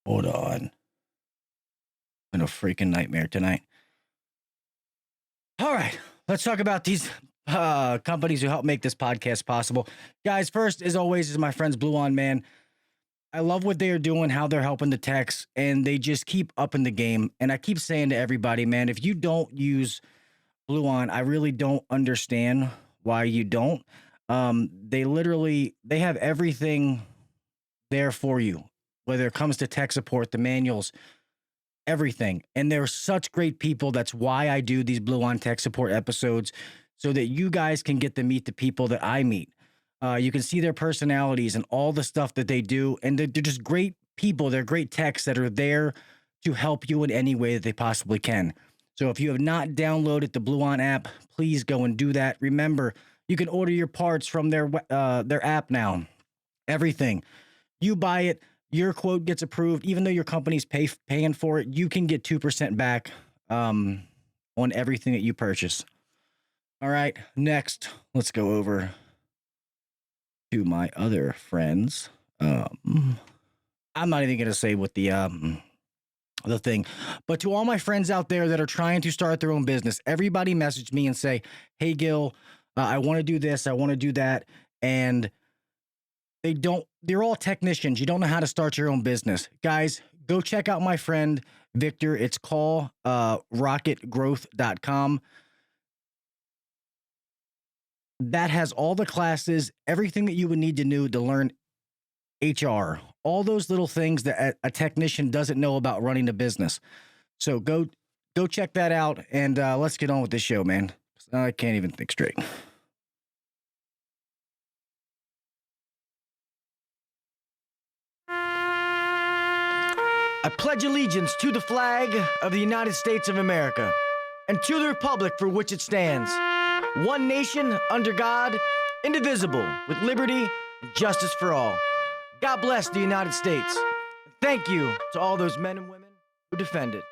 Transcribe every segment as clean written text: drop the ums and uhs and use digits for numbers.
Hold on. Been a freaking nightmare tonight. All right, let's talk about these companies who help make this podcast possible. Guys, first, as always, is my friends Blue On, man. I love what they are doing, how they're helping the techs, and they just keep upping the game. And I keep saying to everybody, man, if you don't use Blue On, I really don't understand why you don't. They have everything there for you, whether it comes to tech support, the manuals, everything. And they're such great people. That's why I do these Blue On tech support episodes, so that you guys can get to meet the people that I meet. You can see their personalities and all the stuff that they do. And they're just great people. They're great techs that are there to help you in any way that they possibly can. So if you have not downloaded the Blue On app, please go and do that. Remember, you can order your parts from their app now. Everything. You buy it, your quote gets approved. Even though your company's paying for it, you can get 2% back on everything that you purchase. All right, next, let's go over to my other friends. I'm not even going to say what the thing, but to all my friends out there that are trying to start their own business, everybody message me and say, hey, Gil, I want to do this. I want to do that. And they're all technicians. You don't know how to start your own business. Guys, go check out my friend, Victor. It's called rocketgrowth.com. That has all the classes, everything that you would need to know to learn HR, all those little things that a technician doesn't know about running a business. So go check that out, and let's get on with this show, man. I can't even think straight. I pledge allegiance to the flag of the United States of America and to the republic for which it stands, one nation under God, indivisible, with liberty and justice for all. God bless the United States. Thank you to all those men and women who defend it.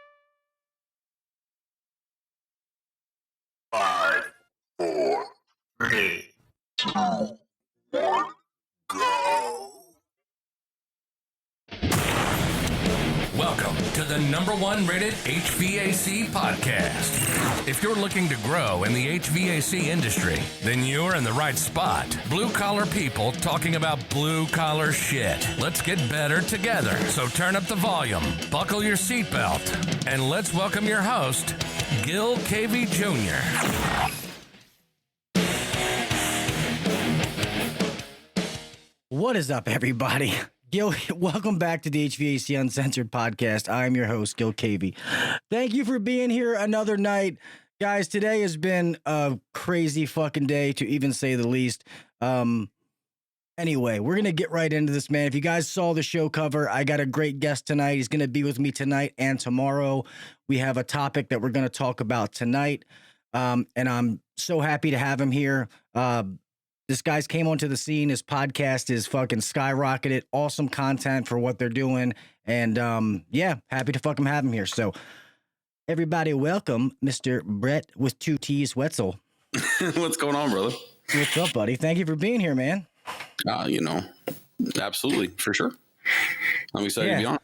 5, 4, 3, 2, 1, go. Welcome to the #1 rated HVAC podcast. If you're looking to grow in the HVAC industry, then you're in the right spot. Blue collar people talking about blue collar shit. Let's get better together. So turn up the volume, buckle your seatbelt, and let's welcome your host, Gil Cavey Jr. What is up, everybody? Gil, welcome back to the HVAC Uncensored Podcast. I'm your host, Gil Cavey. Thank you for being here another night. Guys, today has been a crazy fucking day, to even say the least. Anyway, we're going to get right into this, man. If you guys saw the show cover, I got a great guest tonight. He's going to be with me tonight and tomorrow. We have a topic that we're going to talk about tonight, and I'm so happy to have him here. This guy's came onto the scene. His podcast is fucking skyrocketed. Awesome content for what they're doing. And yeah, happy to fucking have him here. So everybody welcome Mr. Brett with 2 T's Wetzel. What's going on, brother? What's up, buddy? Thank you for being here, man. Absolutely, for sure. I'm excited to be on.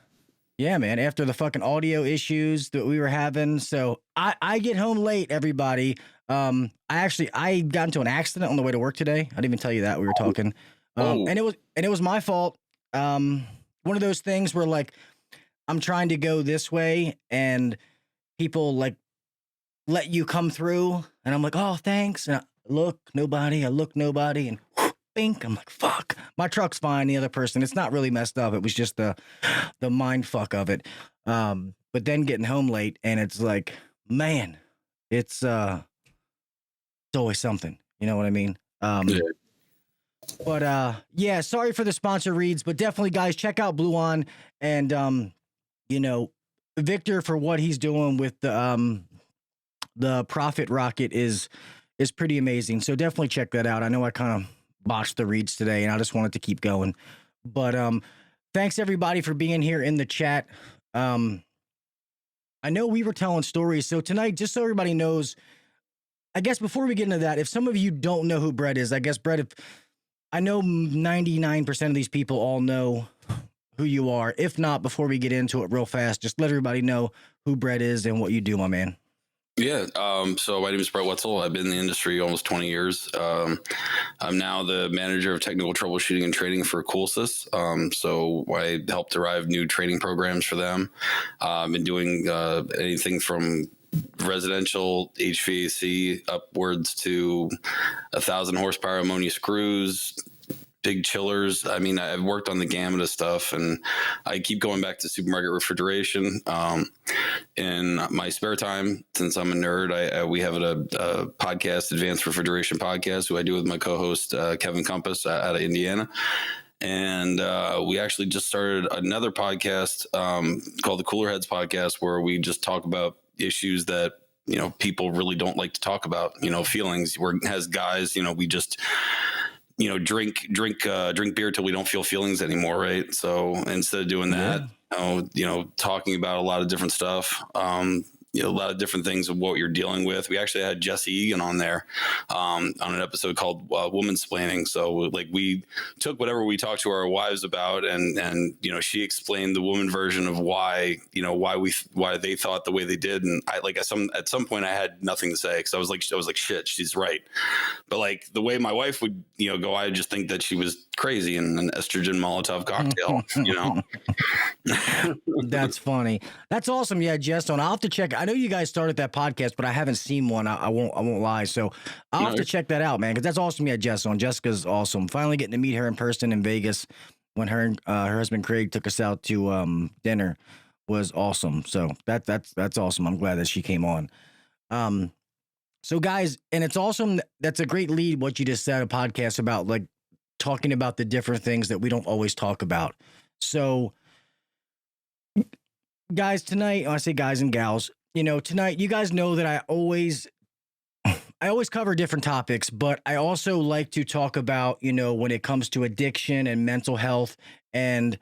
Yeah, man. After the fucking audio issues that we were having. So I get home late, everybody. I got into an accident on the way to work today. I didn't even tell you that. We were talking. And it was my fault. One of those things where, like, I'm trying to go this way and people like let you come through, and I'm like, oh, thanks. And I look, nobody, and bink. I'm like, fuck. My truck's fine. The other person, it's not really messed up. It was just the mind fuck of it. But then getting home late, and it's like, man, it's always something. You know what I mean? But yeah, sorry for the sponsor reads, but definitely, guys, check out Blue On, and Victor, for what he's doing with the Profit Rocket is pretty amazing. So definitely check that out. I know I kind of botched the reads today, and I just wanted to keep going. But thanks everybody for being here in the chat. I know we were telling stories, so tonight, just so everybody knows, I guess before we get into that, if some of you don't know who Brett is, I guess Brett, I know 99% of these people all know who you are? If not, before we get into it real fast, just let everybody know who Brett is and what you do, my man. Yeah. So my name is Brett Wetzel. I've been in the industry almost 20 years. I'm now the manager of technical troubleshooting and training for CoolSys. So I help derive new training programs for them. I've been doing anything from residential HVAC upwards to 1,000 horsepower ammonia screws, big chillers. I mean, I've worked on the gamut of stuff, and I keep going back to supermarket refrigeration. In my spare time, since I'm a nerd, we have a podcast, Advanced Refrigeration Podcast, who I do with my co-host Kevin Compass out of Indiana. And we actually just started another podcast called the Cooler Heads Podcast, where we just talk about issues that, you know, people really don't like to talk about, you know, feelings. We're as guys, you know, we just, you know, drink beer till we don't feel feelings anymore, right? So instead of doing that, you know, talking about a lot of different stuff, you know, a lot of different things of what you're dealing with. We actually had Jesse Egan on there on an episode called Womansplaining. So like we took whatever we talked to our wives about, and you know, she explained the woman version of why, you know, why they thought the way they did. And I like at some point I had nothing to say, because I was like, shit, she's right. But like the way my wife would, you know, go, I just think that she was crazy and an estrogen Molotov cocktail, you know. That's funny. That's awesome. Yeah, Jess, I'll have to check. I know you guys started that podcast, but I haven't seen one. I won't lie. So I'll have to check that out, man, because that's awesome. Yeah, Jess on. Jessica's awesome. Finally getting to meet her in person in Vegas when her and her husband Craig took us out to dinner was awesome. So that's awesome. I'm glad that she came on. So guys, and it's awesome. That's a great lead, what you just said, a podcast about like talking about the different things that we don't always talk about. So guys, tonight, I say guys and gals, you know, tonight, you guys know that I always cover different topics, but I also like to talk about, you know, when it comes to addiction and mental health. And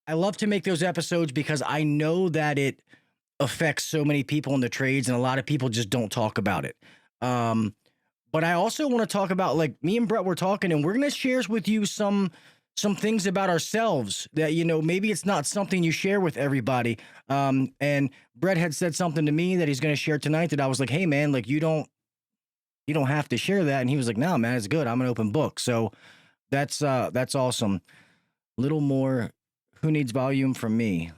I love to make those episodes because I know that it affects so many people in the trades, and a lot of people just don't talk about it. But I also want to talk about, like, me and Brett were talking, and we're going to share with you some things about ourselves that, you know, maybe it's not something you share with everybody. And Brett had said something to me that he's going to share tonight that I was like, hey man, like you don't have to share that. And he was like, no, man, it's good. I'm an open book. So that's awesome. Little more, who needs volume from me?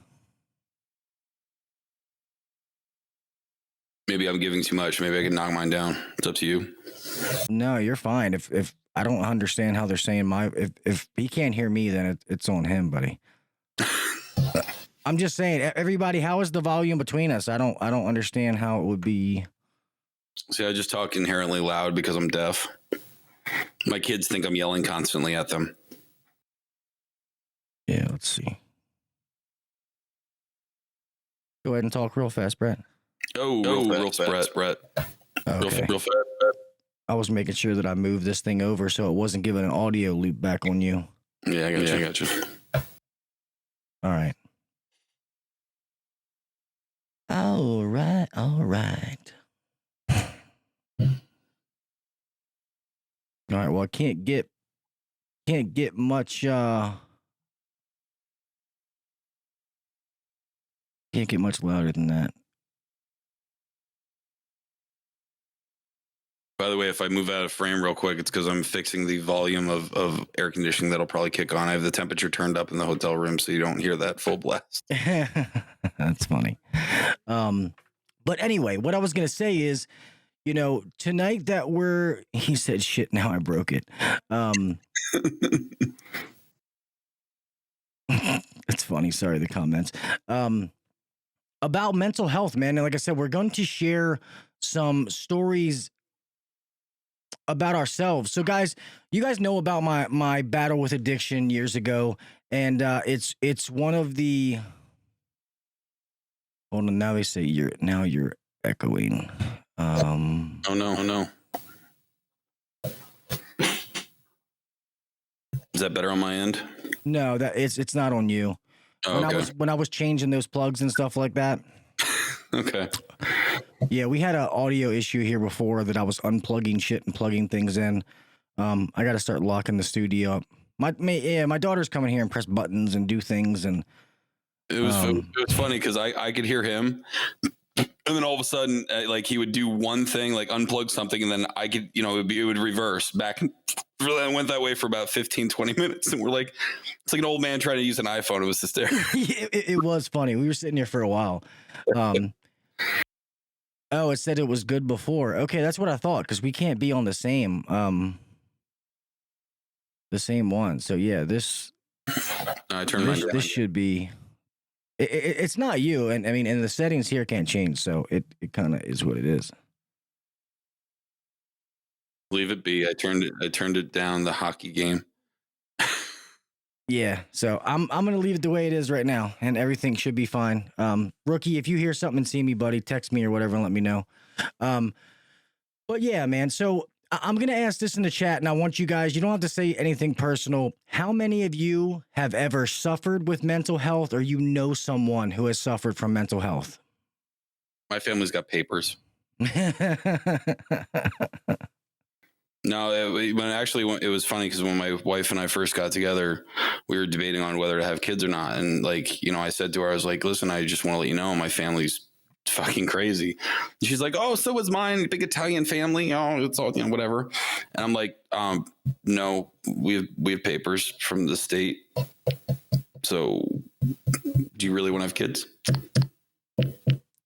Maybe I'm giving too much. Maybe I can knock mine down. It's up to you. No, you're fine. If I don't understand how they're saying if he can't hear me, then it's on him, buddy. I'm just saying, everybody, how is the volume between us? I don't understand how it would be. See, I just talk inherently loud because I'm deaf. My kids think I'm yelling constantly at them. Yeah, let's see. Go ahead and talk real fast, Brett. Real fast, Brett. Okay. Real fast. I was making sure that I moved this thing over so it wasn't giving an audio loop back on you. Yeah, I got you. All right. All right. All right. Well, I can't get much. Can't get much louder than that. By the way, if I move out of frame real quick, it's because I'm fixing the volume of air conditioning that'll probably kick on. I have the temperature turned up in the hotel room so you don't hear that full blast. That's funny. But anyway, what I was going to say is, you know, tonight that he said shit, now I broke it. It's funny. Sorry, the comments. About mental health, man. And like I said, we're going to share some stories about ourselves. So guys, you guys know about my battle with addiction years ago. And it's one of the, hold on, now they say you're echoing. Oh no. Is that better on my end? No, that it's not on you. Oh, when I was changing those plugs and stuff like that. Okay. Yeah, we had an audio issue here before that I was unplugging shit and plugging things in. I got to start locking the studio up. My daughter's coming here and press buttons and do things, and it was funny because I could hear him, and then all of a sudden, like he would do one thing, like unplug something, and then I could, it would reverse back and really went that way for about 15, 20 minutes, and we're like, it's like an old man trying to use an iPhone. It was hysterical. It was funny. We were sitting here for a while. Oh, it said it was good before. Okay, that's what I thought, because we can't be on the same one. So yeah, this should be. It's not you, and I mean, and the settings here can't change, so it kind of is what it is. Leave it be. I turned it down the hockey game. Yeah, so I'm gonna leave it the way it is right now, and everything should be fine. Rookie, if you hear something and see me, buddy, text me or whatever and let me know. But yeah, man. So I'm gonna ask this in the chat, and I want you guys. You don't have to say anything personal. How many of you have ever suffered with mental health, or you know someone who has suffered from mental health? My family's got papers. No, it was funny because when my wife and I first got together, we were debating on whether to have kids or not. And like, I said to her, I was like, listen, I just want to let you know my family's fucking crazy. And she's like, oh, so was mine. Big Italian family. Oh, it's all, whatever. And I'm like, no, we have papers from the state. So do you really want to have kids?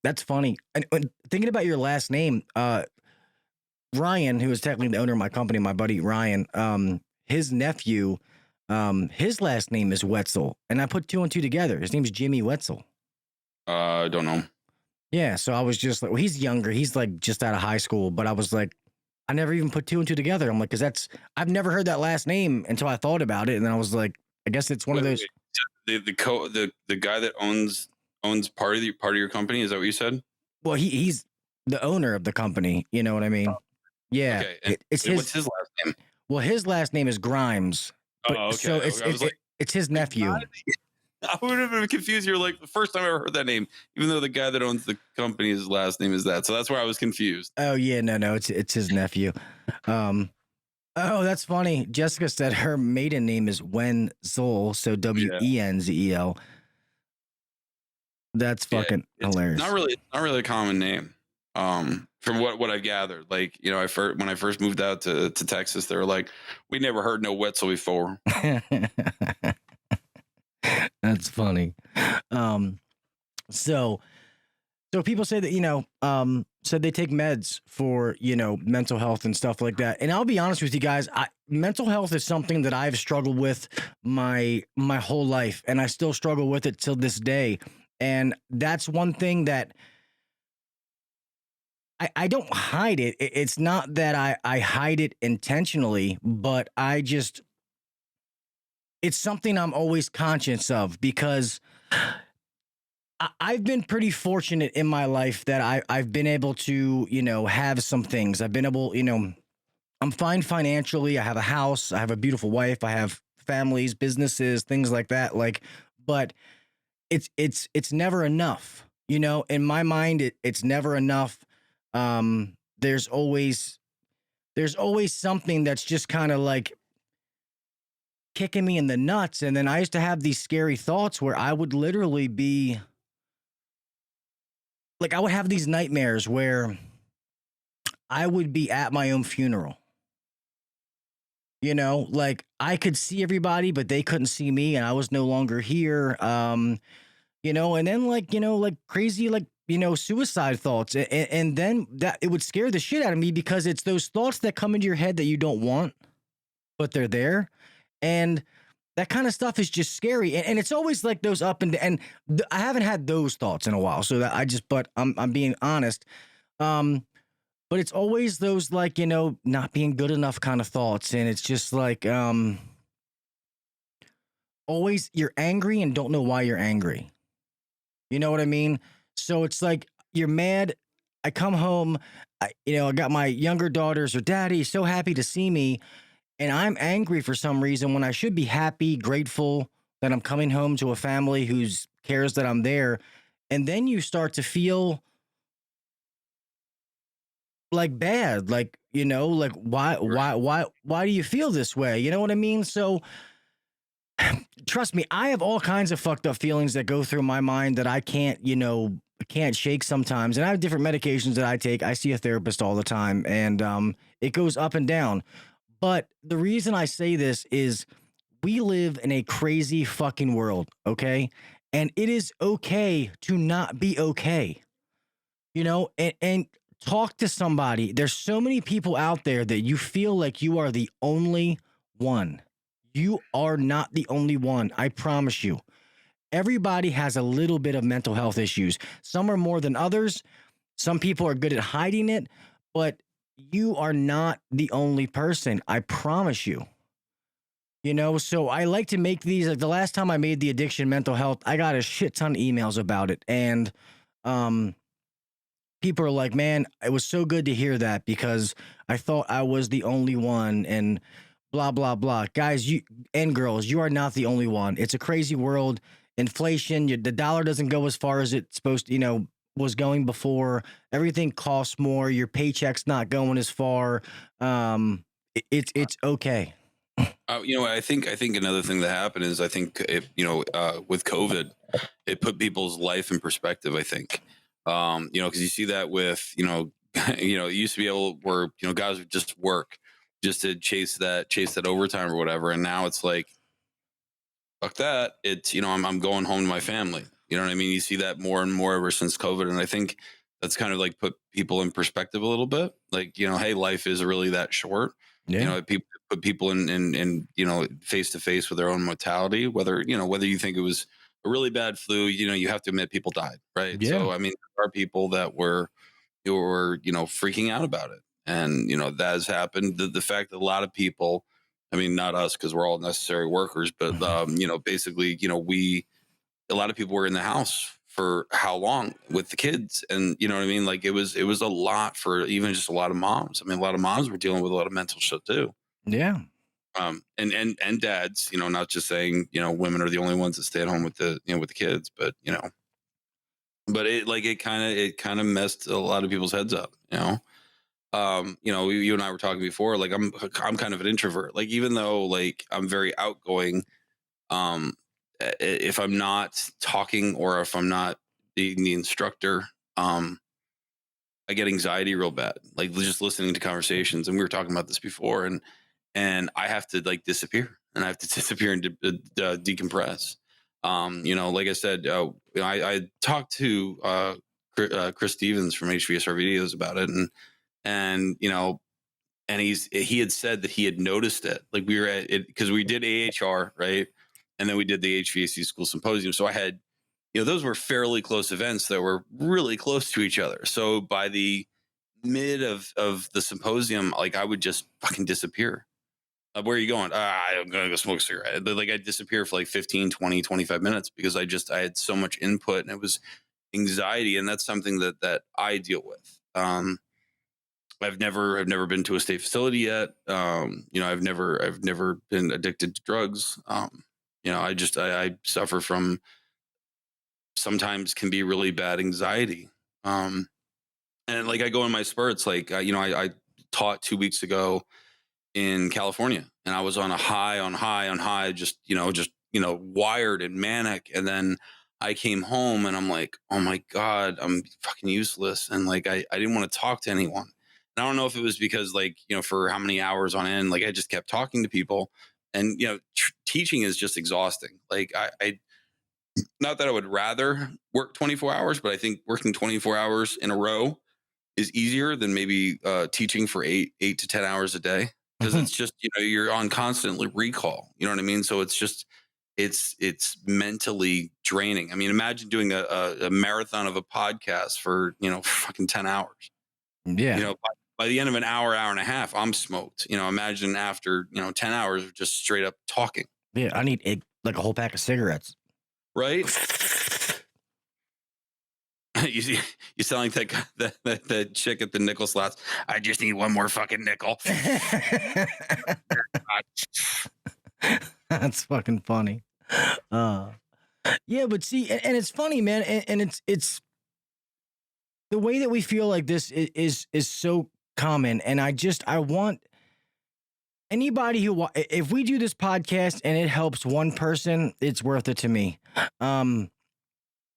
That's funny. And thinking about your last name, Ryan, who is technically the owner of my company, my buddy Ryan, his nephew, his last name is Wetzel, and I put 2 and 2 together. His name's Jimmy Wetzel. I don't know. Yeah, so I was just like, well, he's younger. He's like just out of high school, but I was like, I never even put 2 and 2 together. I'm like, because I've never heard that last name until I thought about it, and then I was like, I guess it's one of those. The guy that owns part of your company, is that what you said? Well, he's the owner of the company. You know what I mean? Oh. Yeah, okay. What's his last name? Well, his last name is Grimes. Okay. So it's his nephew. I would have been confused. You're like, the first time I ever heard that name, even though the guy that owns the company, his last name is that. So that's where I was confused. Oh yeah, no, it's his nephew. Oh, that's funny. Jessica said her maiden name is Wenzel, so Wenzel. That's fucking hilarious. Not really a common name. From what I've gathered, like, when I first moved out to Texas, they were like, we never heard no Wetzel before. That's funny. So people say that, said they take meds for, mental health and stuff like that. And I'll be honest with you guys, mental health is something that I've struggled with my whole life, and I still struggle with it till this day. And that's one thing that I don't hide it. It's not that I hide it intentionally, but it's something I'm always conscious of, because I've been pretty fortunate in my life that I've been able to, have some things. I've been able, I'm fine financially. I have a house. I have a beautiful wife. I have families, businesses, things like that. But it's never enough. In my mind, it's never enough. There's always something that's just kind of like kicking me in the nuts. And then I used to have these scary thoughts where I would literally be like, I would have these nightmares where I would be at my own funeral. Like I could see everybody, but they couldn't see me, and I was no longer here. And then like crazy, suicide thoughts. And then that it would scare the shit out of me, because it's those thoughts that come into your head that you don't want, but they're there. And that kind of stuff is just scary. And it's always like those up and down. And I haven't had those thoughts in a while. So that but I'm being honest. But it's always those not being good enough kind of thoughts. And it's just like, always you're angry and don't know why you're angry. You know what I mean? So it's like, you're mad. I come home, I got my younger daughters, or daddy, so happy to see me. And I'm angry for some reason when I should be happy, grateful that I'm coming home to a family who cares that I'm there. And then you start to feel like bad, why do you feel this way? You know what I mean? So trust me, I have all kinds of fucked up feelings that go through my mind that I can't, can't shake sometimes. And I have different medications that I take. I see a therapist all the time, and it goes up and down. But the reason I say this is we live in a crazy fucking world, okay? And it is okay to not be okay, and talk to somebody. There's so many people out there that you feel like you are the only one. You are not the only one. I promise you. Everybody has a little bit of mental health issues. Some are more than others. Some people are good at hiding it, but you are not the only person. I promise you. So I like to make these. Like the last time I made the addiction mental health, I got a shit ton of emails about it. And people are like, man, it was so good to hear that because I thought I was the only one and blah, blah, blah. Guys, you and girls, you are not the only one. It's a crazy world. Inflation, the dollar doesn't go as far as it's supposed to, was going before. Everything costs more. Your paycheck's not going as far. It's okay. I think another thing that happened is I think with COVID, it put people's life in perspective. I think, because you see that with it used to be able where guys would just work just to chase that overtime or whatever, and now it's like, fuck that. It's I'm going home to my family. You know what I mean? You see that more and more ever since COVID, and I think that's kind of like put people in perspective a little bit. Like hey, life is really that short. Yeah. People put people in face to face with their own mortality. Whether you think it was a really bad flu, you have to admit people died, right? Yeah. So I mean, there are people that were freaking out about it, and that has happened. The fact that a lot of people, I mean, not us because we're all necessary workers, but basically, a lot of people were in the house for how long with the kids, and you know what I mean? Like it was a lot for even just a lot of moms. I mean, a lot of moms were dealing with a lot of mental shit too. Yeah. And dads, not just saying, women are the only ones that stay at home with the kids, but but it kind of messed a lot of people's heads up, you and I were talking before, like I'm kind of an introvert, like, even though like I'm very outgoing, if I'm not talking or if I'm not being the instructor, I get anxiety real bad, like just listening to conversations. And we were talking about this before, and I have to like disappear, and I have to disappear and decompress. Like I said, I talked to Chris Stevens from HVSR Videos about it, and he had said that he had noticed it. Like we were at it because we did AHR, right? And then we did the HVAC School Symposium. So I had, those were fairly close events that were really close to each other. So by the mid of the symposium, like I would just fucking disappear. Where are you going? I'm going to go smoke a cigarette. Like I'd disappear for like 15, 20, 25 minutes because I had so much input, and it was anxiety. And that's something that I deal with. I've never been to a state facility yet. I've never been addicted to drugs. I suffer from sometimes can be really bad anxiety. And like I go in my spurts, like, I taught 2 weeks ago in California, and I was on a high, just wired and manic. And then I came home and I'm like, oh my God, I'm fucking useless. And like, I didn't want to talk to anyone. And I don't know if it was because like, for how many hours on end, like I just kept talking to people, and, teaching is just exhausting. Like I not that I would rather work 24 hours, but I think working 24 hours in a row is easier than maybe teaching for 8 to 10 hours a day. Because it's just, you're on constantly recall, you know what I mean? So it's just, it's mentally draining. I mean, imagine doing a marathon of a podcast for, fucking 10 hours. Yeah. By the end of an hour and a half, I'm smoked. Imagine after, 10 hours of just straight up talking. Yeah. I need like a whole pack of cigarettes. Right. You sound like that chick at the nickel slots. I just need one more fucking nickel. That's fucking funny. Yeah, but see, and it's funny, man, and it's the way that we feel like this is so common, and I want anybody if we do this podcast and it helps one person, it's worth it to me. And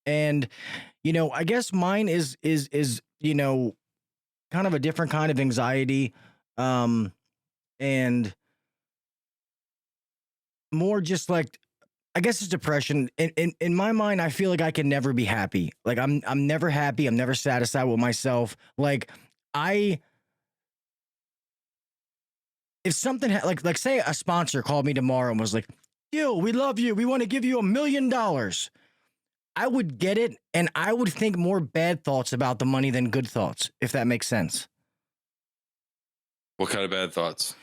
I guess mine is kind of a different kind of anxiety, and more just like, I guess it's depression. In my mind, I feel like I can never be happy. Like I'm never happy. I'm never satisfied with myself. Like if something like say a sponsor called me tomorrow and was like, Gil, we love you. We want to give you $1 million. I would get it. And I would think more bad thoughts about the money than good thoughts, if that makes sense. What kind of bad thoughts?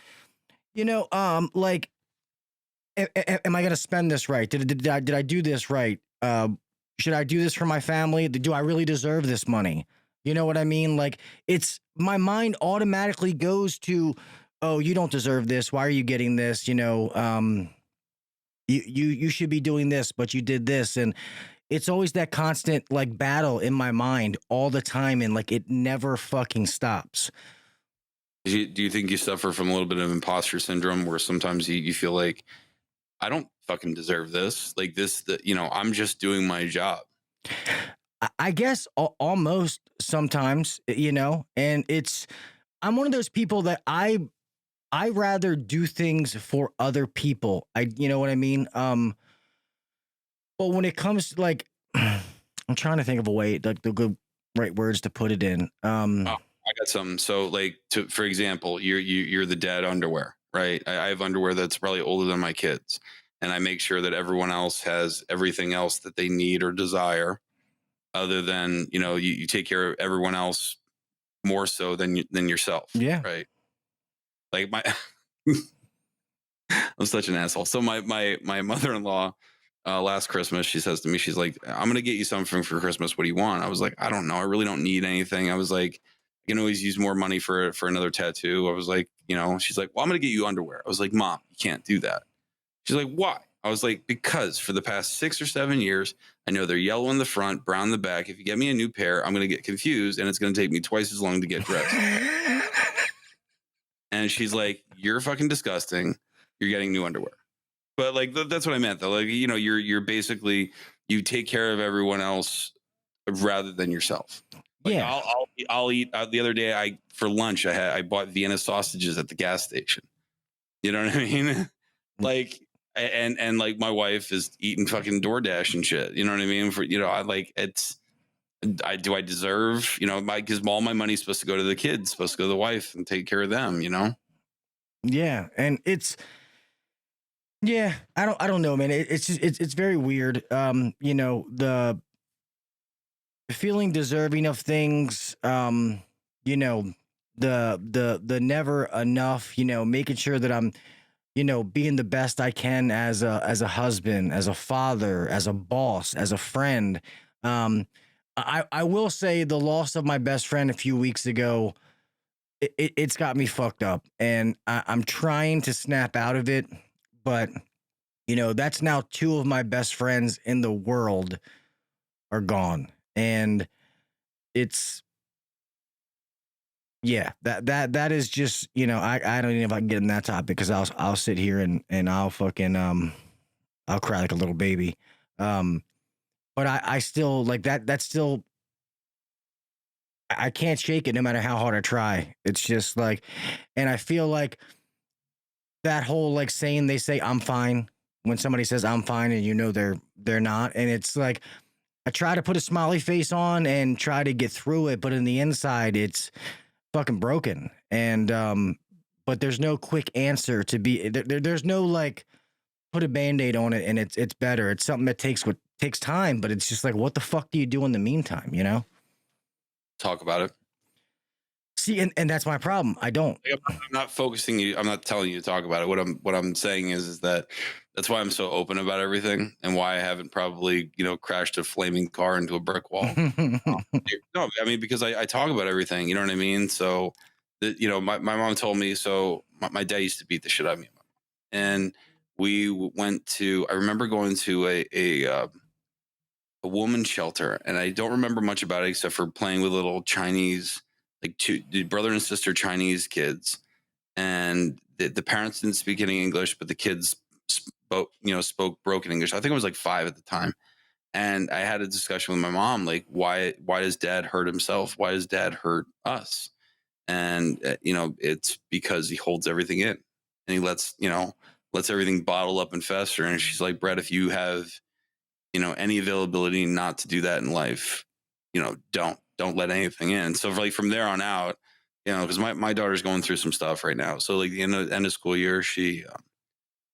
Like, am I going to spend this right? Did I do this right? Should I do this for my family? Do I really deserve this money? You know what I mean? Like, it's my mind automatically goes to, oh, you don't deserve this. Why are you getting this? You should be doing this, but you did this. And it's always that constant like battle in my mind all the time. And like, it never fucking stops. Do you think you suffer from a little bit of imposter syndrome where sometimes you feel like, I don't fucking deserve this. Like I'm just doing my job. I guess almost sometimes, and I'm one of those people that I rather do things for other people. You know what I mean? But when it comes to like, I'm trying to think of a way, like the good right words to put it in. I got something. So like, for example, you're the dad underwear, right? I have underwear that's probably older than my kids. And I make sure that everyone else has everything else that they need or desire, other than, you take care of everyone else more so than yourself. Yeah. Right. Like I'm such an asshole. So my mother-in-law, last Christmas, she says to me, she's like, I'm going to get you something for Christmas. What do you want? I was like, I don't know. I really don't need anything. I was like, I can always use more money for another tattoo. I was like, she's like, well, I'm going to get you underwear. I was like, Mom, you can't do that. She's like, why? I was like, because for the past 6 or 7 years, I know they're yellow in the front, brown in the back. If you get me a new pair, I'm going to get confused and it's going to take me twice as long to get dressed. And she's like, you're fucking disgusting. You're getting new underwear. But like, that's what I meant though. Like, you're basically, you take care of everyone else rather than yourself. Like, yeah. I'll eat the other day. For lunch, I bought Vienna sausages at the gas station. You know what I mean? Like, and like my wife is eating fucking DoorDash and shit. You know what I mean? I like do I deserve, because all my money's supposed to go to the kids, supposed to go to the wife and take care of them, Yeah. And I don't know, man. It's just, it's very weird. The feeling deserving of things, the never enough, making sure that I'm, being the best I can as a husband, as a father, as a boss, as a friend. I will say the loss of my best friend a few weeks ago, it's got me fucked up, and I'm trying to snap out of it, but that's now 2 of my best friends in the world are gone, and it's. Yeah, that is just, I don't even know if I can get in that topic because I'll sit here and I'll fucking I'll cry like a little baby. But I still like that's still, I can't shake it no matter how hard I try. It's just like, and I feel like that whole like saying, they say I'm fine when somebody says I'm fine and they're not, and it's like I try to put a smiley face on and try to get through it, but in the inside it's fucking broken. And but there's no quick answer to be there's no like put a band-aid on it and it's better. It's something that takes time, but it's just like, what the fuck do you do in the meantime, Talk about it. See, and that's my problem. I don't. I'm not focusing you. I'm not telling you to talk about it. What I'm saying is that that's why I'm so open about everything and why I haven't probably, crashed a flaming car into a brick wall. No, I mean, because I talk about everything, you know what I mean? So my mom told me, so my dad used to beat the shit out of me. And we went to, I remember going to a woman's shelter, and I don't remember much about it except for playing with little Chinese, like 2 brother and sister Chinese kids. And the parents didn't speak any English, but the kids spoke broken English. I think I was like 5 at the time. And I had a discussion with my mom, like, why does dad hurt himself? Why does dad hurt us? And, it's because he holds everything in, and he lets everything bottle up and fester. And she's like, Brett, if you have, any availability not to do that in life, don't let anything in. So from there on out, because my daughter's going through some stuff right now. So like the end of school year, she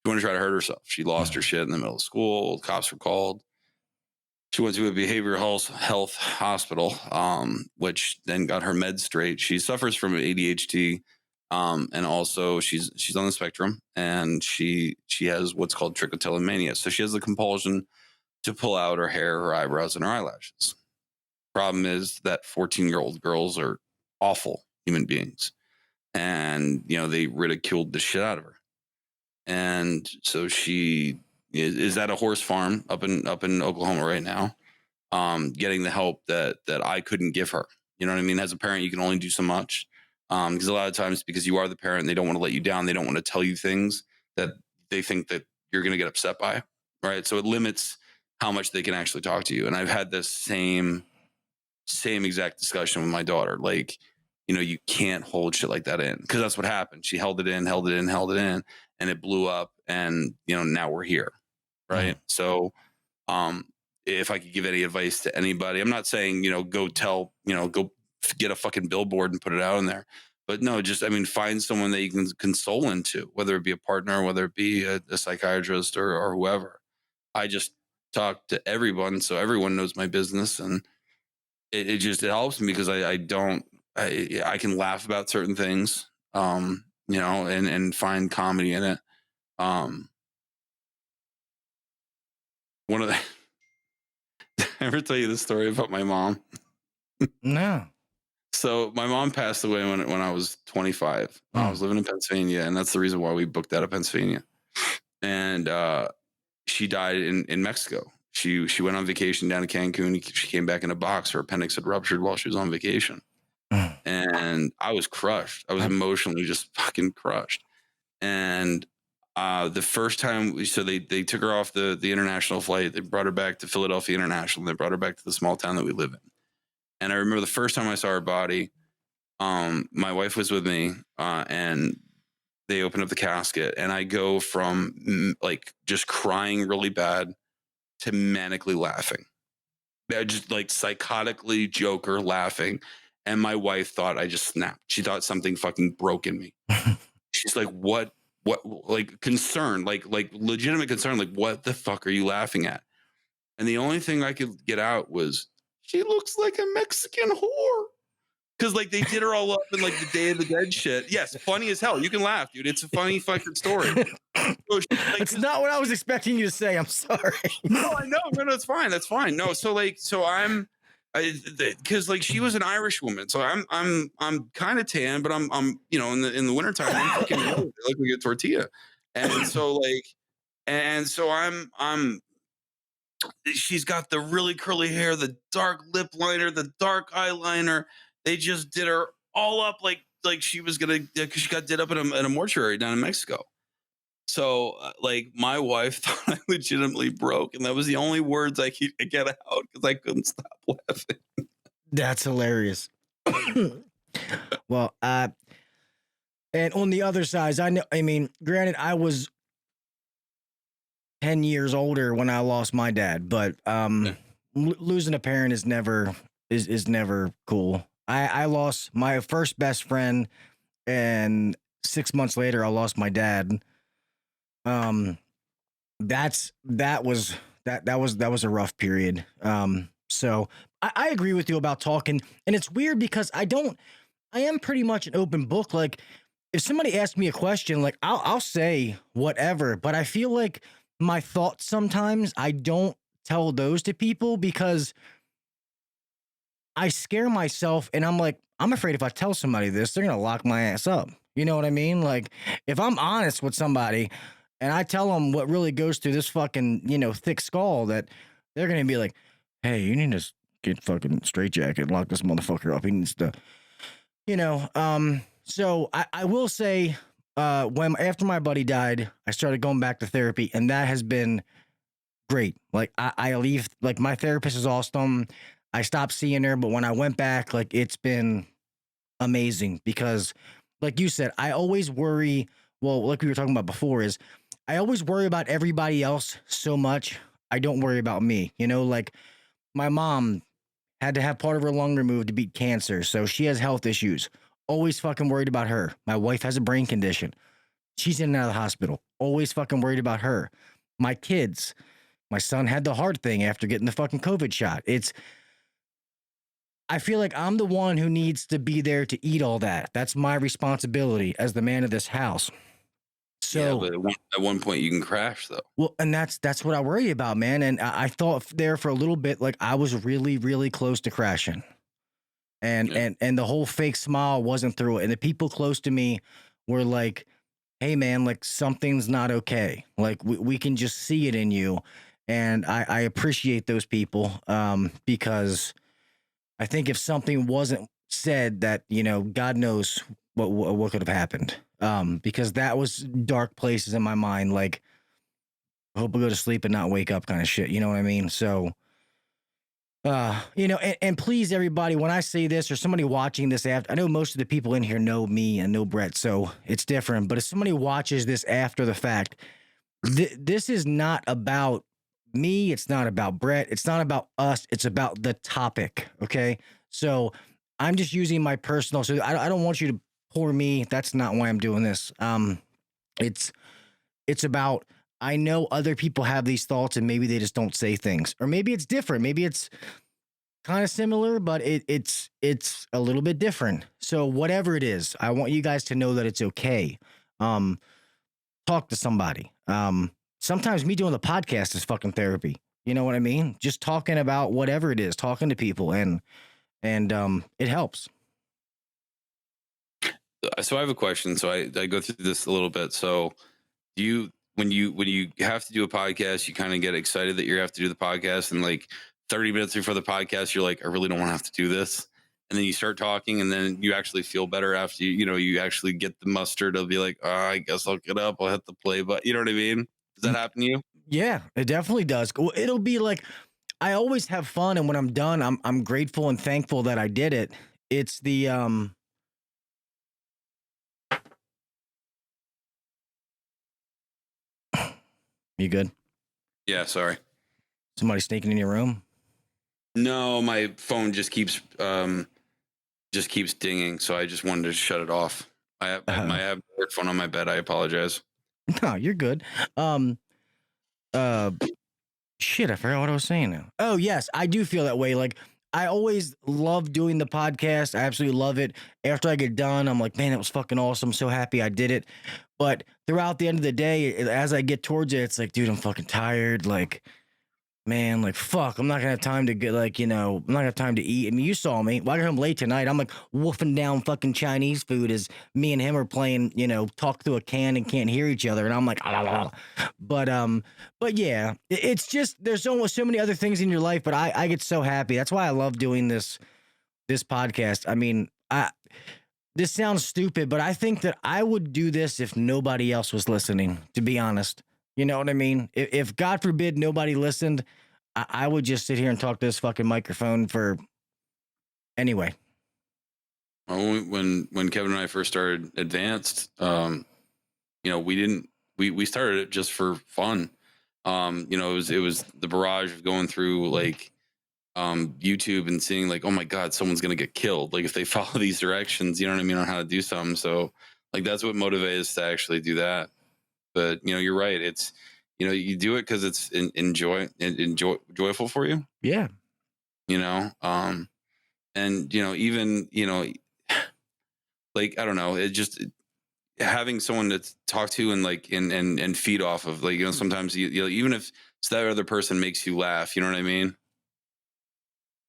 wanted to try to hurt herself. She lost her shit in the middle of school. Cops were called. She went to a behavioral health hospital, which then got her meds straight. She suffers from ADHD, and also she's on the spectrum, and she has what's called trichotillomania. So she has the compulsion to pull out her hair, her eyebrows, and her eyelashes. Problem is that 14-year-old girls are awful human beings, and they ridiculed the shit out of her. And so she is at a horse farm up in Oklahoma right now, getting the help that I couldn't give her. You know what I mean? As a parent, you can only do so much, because a lot of times, because you are the parent, they don't want to let you down. They don't want to tell you things that they think that you're going to get upset by, right? So it limits how much they can actually talk to you. And I've had this same exact discussion with my daughter. Like, you can't hold shit like that in, because that's what happened. She held it in, and it blew up, and now we're here. Right. So, if I could give any advice to anybody, I'm not saying, go tell, go get a fucking billboard and put it out in there, but no, just, find someone that you can console into, whether it be a partner, whether it be a psychiatrist or whoever. I just talk to everyone, so everyone knows my business, and it helps me, because I can laugh about certain things, and find comedy in it. One of the I ever tell you the story about my mom? No. So my mom passed away when I was 25. I was living in Pennsylvania, and that's the reason why we booked out of Pennsylvania. And she died in Mexico. She went on vacation down to Cancun. She came back in a box. Her appendix had ruptured while she was on vacation. And I was crushed. I was emotionally just fucking crushed. And the first time, so they took her off the international flight. They brought her back to Philadelphia International. They brought her back to the small town that we live in. And I remember the first time I saw her body, my wife was with me, and they opened up the casket, and I go from like just crying really bad to manically laughing. Just like psychotically Joker laughing. And my wife thought I just snapped. She thought something fucking broke in me. She's like, what, like concern, like legitimate concern. Like, what the fuck are you laughing at? And the only thing I could get out was, she looks like a Mexican whore. Cause like they did her all up in like the Day of the Dead shit. Yes. Funny as hell. You can laugh, dude. It's a funny fucking story. So like, it's not what I was expecting you to say. I'm sorry. No, I know. No, it's fine. That's fine. No. So cause like she was an Irish woman. So I'm kind of tan, but I'm in the wintertime, I'm fucking yellow, like we get tortilla. And so I'm she's got the really curly hair, the dark lip liner, the dark eyeliner. They just did her all up like she was gonna, because she got did up in a mortuary down in Mexico. So like my wife thought I legitimately broke, and that was the only words I could get out because I couldn't stop laughing. That's hilarious. Well, and on the other side, granted, I was 10 years older when I lost my dad, but losing a parent is never cool. I lost my first best friend, and 6 months later I lost my dad. That was a rough period. So I agree with you about talking, and it's weird because I am pretty much an open book. Like if somebody asks me a question, like I'll say whatever, but I feel like my thoughts sometimes I don't tell those to people because I scare myself, and I'm like, I'm afraid if I tell somebody this, they're going to lock my ass up. You know what I mean? Like if I'm honest with somebody and I tell them what really goes through this fucking, thick skull, that they're going to be like, hey, you need to get fucking straitjacket and lock this motherfucker up. He needs to, So I will say after my buddy died, I started going back to therapy, and that has been great. Like I leave, like my therapist is awesome. I stopped seeing her, but when I went back, like it's been amazing because, like you said, I always worry. Well, like we were talking about before, is I always worry about everybody else so much. I don't worry about me. You know, like my mom had to have part of her lung removed to beat cancer, so she has health issues. Always fucking worried about her. My wife has a brain condition. She's in and out of the hospital. Always fucking worried about her. My kids. My son had the heart thing after getting the fucking COVID shot. I feel like I'm the one who needs to be there to eat all that. That's my responsibility as the man of this house. So, yeah, but at one point you can crash though. well, and that's what I worry about, man. And I thought there for a little bit, like I was really, really close to crashing. And the whole fake smile wasn't through it. And the people close to me were like, hey man, like something's not okay. Like we can just see it in you. And I appreciate those people because I think if something wasn't said that, you know, God knows what could have happened. Because that was dark places in my mind. Like, I hope I go to sleep and not wake up kind of shit. You know what I mean? So, you know, and please, everybody, when I say this or somebody watching this after, I know most of the people in here know me and know Brett, so it's different. But if somebody watches this after the fact, this is not about me. It's not about Brett. It's not about us. It's about the topic. Okay. So I'm just using my personal, so I don't want you to pour me. That's not why I'm doing this. It's about, I know other people have these thoughts and maybe they just don't say things, or maybe it's different. Maybe it's kind of similar, but it's a little bit different. So whatever it is, I want you guys to know that it's okay. Talk to somebody. Sometimes me doing the podcast is fucking therapy. You know what I mean? Just talking about whatever it is, talking to people, and it helps. So I have a question. So I go through this a little bit. So when you have to do a podcast, you kind of get excited that you have to do the podcast, and like 30 minutes before the podcast, you're like, I really don't want to have to do this. And then you start talking, and then you actually feel better after you actually get the muster to be like, oh, I guess I'll get up, I'll hit the play button. You know what I mean? Does that happen to you? Yeah, it definitely does. It'll be like, I always have fun, and when I'm done, I'm grateful and thankful that I did it. It's the You good? Yeah, sorry. Somebody sneaking in your room? No, my phone just keeps dinging, so I just wanted to shut it off. I have my phone on my bed. I apologize. No, you're good. Shit, I forgot what I was saying now. Oh, yes, I do feel that way. Like, I always love doing the podcast. I absolutely love it. After I get done, I'm like, man, that was fucking awesome. I'm so happy I did it. But throughout the end of the day, as I get towards it, it's like, dude, I'm fucking tired. Like, man, like, fuck, I'm not gonna have time to get, like, you know, I'm not gonna have time to eat. I mean, you saw me. Well, I got home late tonight. I'm like wolfing down fucking Chinese food as me and him are playing, you know, talk through a can and can't hear each other. And I'm like, ah. But yeah, it's just, there's so many other things in your life, but I get so happy. That's why I love doing this podcast. I mean, this sounds stupid, but I think that I would do this if nobody else was listening, to be honest. You know what I mean? If God forbid nobody listened, I would just sit here and talk to this fucking microphone for anyway. Well, when Kevin and I first started Advanced, you know, we started it just for fun. You know, it was the barrage of going through like YouTube and seeing like, oh my God, someone's gonna get killed. Like if they follow these directions, you know what I mean, on how to do something. So like that's what motivated us to actually do that. But you know, you're right. It's, you know, you do it because it's joyful for you. Yeah. You know, and you know, even, you know, like I don't know, it just having someone to talk to and like and feed off of, like, you know, sometimes you know, even if that other person makes you laugh, you know what I mean?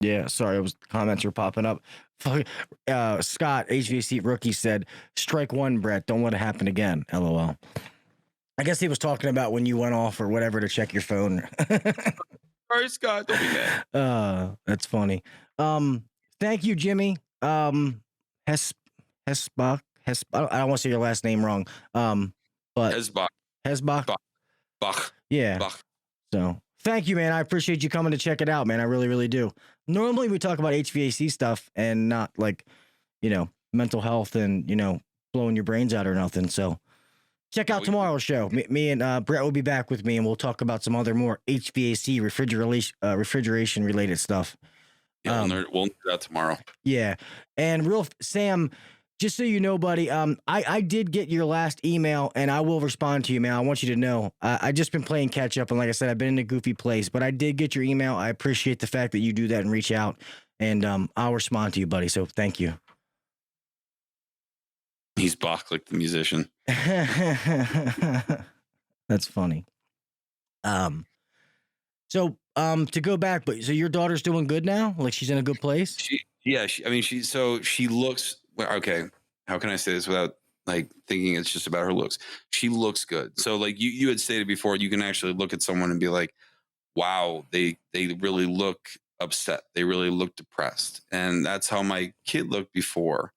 Yeah, sorry, comments were popping up. Scott, HVAC rookie, said, "Strike one, Brett. Don't let it happen again." LOL. I guess he was talking about when you went off or whatever to check your phone. Sorry, Scott. Don't be mad. That's funny. Thank you, Jimmy. Hesbach. I don't want to say your last name wrong. But Hesbach. Hesbach. Bach. Yeah. Bach. So thank you, man. I appreciate you coming to check it out, man. I really, really do. Normally we talk about HVAC stuff and not like, mental health and, blowing your brains out or nothing. So check out tomorrow's show. Me and Brett will be back with me, and we'll talk about some other more HVAC refrigeration related stuff. Yeah, we'll do that tomorrow. Yeah. And Sam, just so you know, buddy, I did get your last email, and I will respond to you, man. I want you to know. I just been playing catch up, and like I said, I've been in a goofy place, but I did get your email. I appreciate the fact that you do that and reach out, and I'll respond to you, buddy. So thank you. He's Bach like the musician. That's funny. So to go back, but so your daughter's doing good now? Like she's in a good place? She looks, okay. How can I say this without like thinking it's just about her looks? She looks good. So like you had stated before, you can actually look at someone and be like, wow, they really look upset. They really look depressed. And that's how my kid looked before.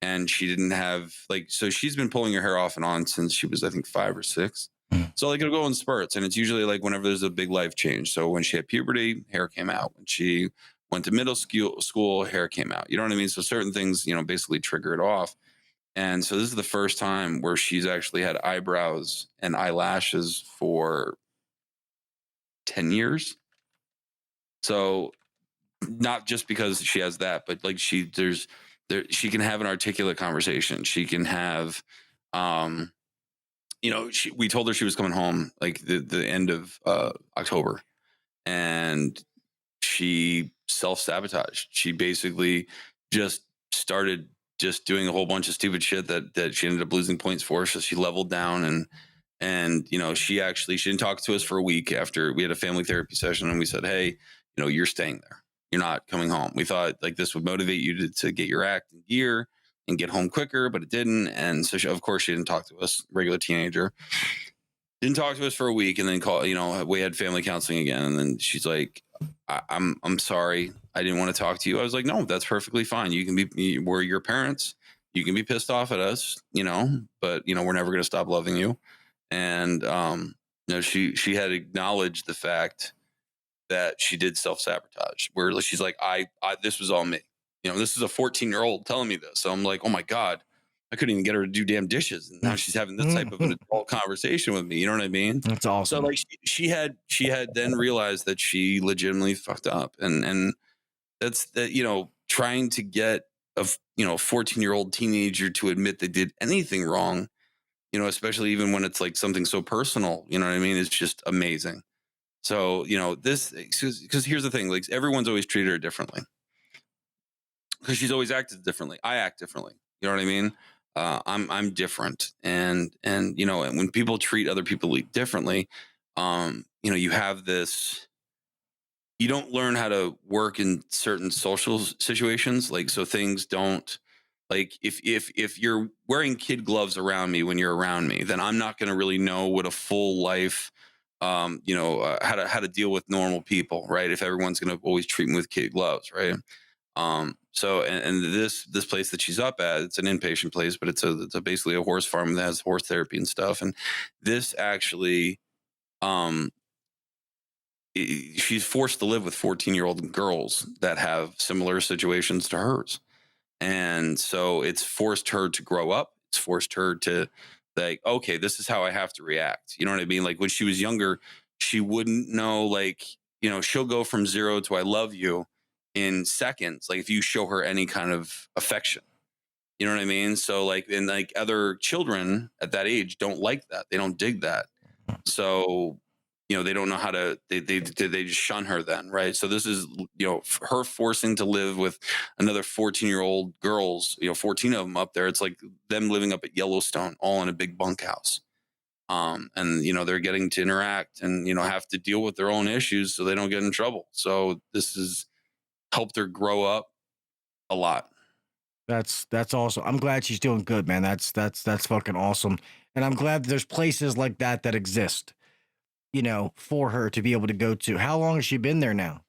And she didn't have so she's been pulling her hair off and on since she was, I think, 5 or 6. So like it'll go in spurts, and it's usually like whenever there's a big life change. So when she had puberty, hair came out. When she went to middle school, hair came out. You know what I mean? So certain things, basically trigger it off. And so this is the first time where she's actually had eyebrows and eyelashes for 10 years. So not just because she has that, but like she can have an articulate conversation. She can have, we told her she was coming home like the end of October, and she self-sabotaged. She basically just started just doing a whole bunch of stupid shit that she ended up losing points for. So she leveled down and she didn't talk to us for a week after we had a family therapy session, and we said, hey, you're staying there. You're not coming home. We thought like this would motivate you to get your act in gear and get home quicker, but it didn't. And so of course she didn't talk to us, regular teenager. Didn't talk to us for a week, and then we had family counseling again. And then she's like, I'm sorry. I didn't want to talk to you. I was like, no, that's perfectly fine. You can we're your parents. You can be pissed off at us, but we're never going to stop loving you. And, she had acknowledged the fact that she did self-sabotage, where she's like, I this was all me. This is a 14-year-old telling me this. So I'm like, oh my God, I couldn't even get her to do damn dishes. And now she's having this type of an adult conversation with me. You know what I mean? That's awesome. So like she had then realized that she legitimately fucked up. And that's that, trying to get a 14-year-old teenager to admit they did anything wrong, especially even when it's like something so personal, you know what I mean? It's just amazing. So, because here's the thing, like everyone's always treated her differently because she's always acted differently. I act differently. You know what I mean? I'm different. And when people treat other people differently, you have this, you don't learn how to work in certain social situations. Like, so things don't, like if you're wearing kid gloves around me when you're around me, then I'm not going to really know what a full life, how to deal with normal people, right? If everyone's going to always treat me with kid gloves, right? So this place that she's up at, it's an inpatient place, but it's basically a horse farm that has horse therapy and stuff. And this actually, she's forced to live with 14-year-old girls that have similar situations to hers. And so it's forced her to grow up. It's forced her to like, okay, this is how I have to react. You know what I mean? Like when she was younger, she wouldn't know, like, she'll go from 0 to I love you in seconds. Like if you show her any kind of affection, you know what I mean? So like, and like other children at that age don't like that. They don't dig that. So, they don't know how to, they just shun her then. Right. So this is, her forcing to live with another 14-year-old girls, 14 of them up there. It's like them living up at Yellowstone, all in a big bunkhouse. And, they're getting to interact and, have to deal with their own issues so they don't get in trouble. So this has helped her grow up a lot. That's awesome. I'm glad she's doing good, man. That's fucking awesome. And I'm glad that there's places like that exist, for her to be able to go to. How long has she been there now?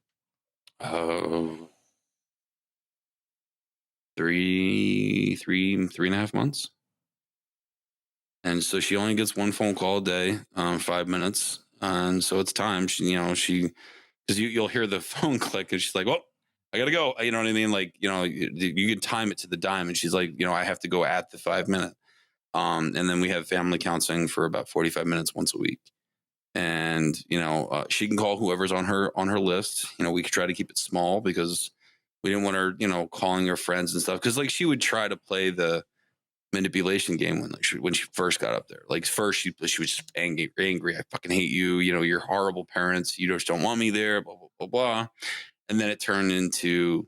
3.5 months. And so she only gets one phone call a day, 5 minutes. And so it's time. Because you'll hear the phone click and she's like, well, I got to go. You know what I mean? Like, you can time it to the dime. And she's like, I have to go at the 5 minute. And then we have family counseling for about 45 minutes once a week. And, she can call whoever's on her list. We could try to keep it small because we didn't want her, calling her friends and stuff. Cause like she would try to play the manipulation game when she first got up there. Like first she was just angry. I fucking hate you. You're horrible parents. You just don't want me there, blah, blah, blah, blah. And then it turned into,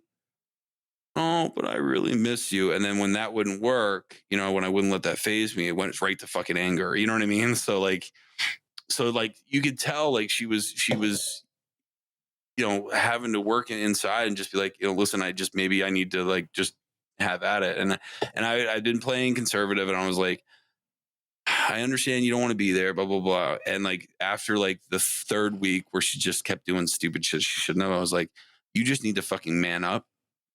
oh, but I really miss you. And then when that wouldn't work, when I wouldn't let that phase me, it went right to fucking anger. You know what I mean? So you could tell like she was, having to work inside and just be like, listen, maybe I need to like, just have at it. And I'd been playing conservative and I was like, I understand you don't want to be there, blah, blah, blah. And like, after like the third week where she just kept doing stupid shit she shouldn't have, I was like, you just need to fucking man up,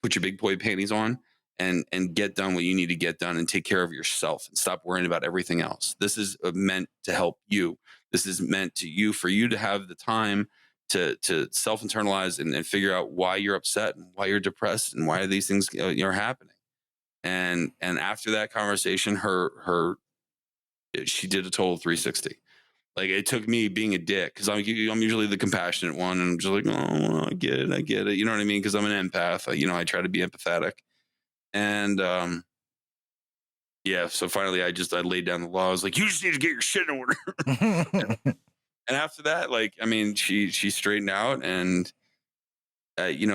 put your big boy panties on and get done what you need to get done and take care of yourself and stop worrying about everything else. This is meant to help you. This is meant for you to have the time to self-internalize and figure out why you're upset and why you're depressed and why these things are happening. And after that conversation, she did a total 360. Like it took me being a dick because I'm usually the compassionate one and I'm just like, oh, I get it. You know what I mean? Because I'm an empath. I try to be empathetic. And so finally I laid down the law. I was like, you just need to get your shit in order. And after that, like, I mean, she straightened out and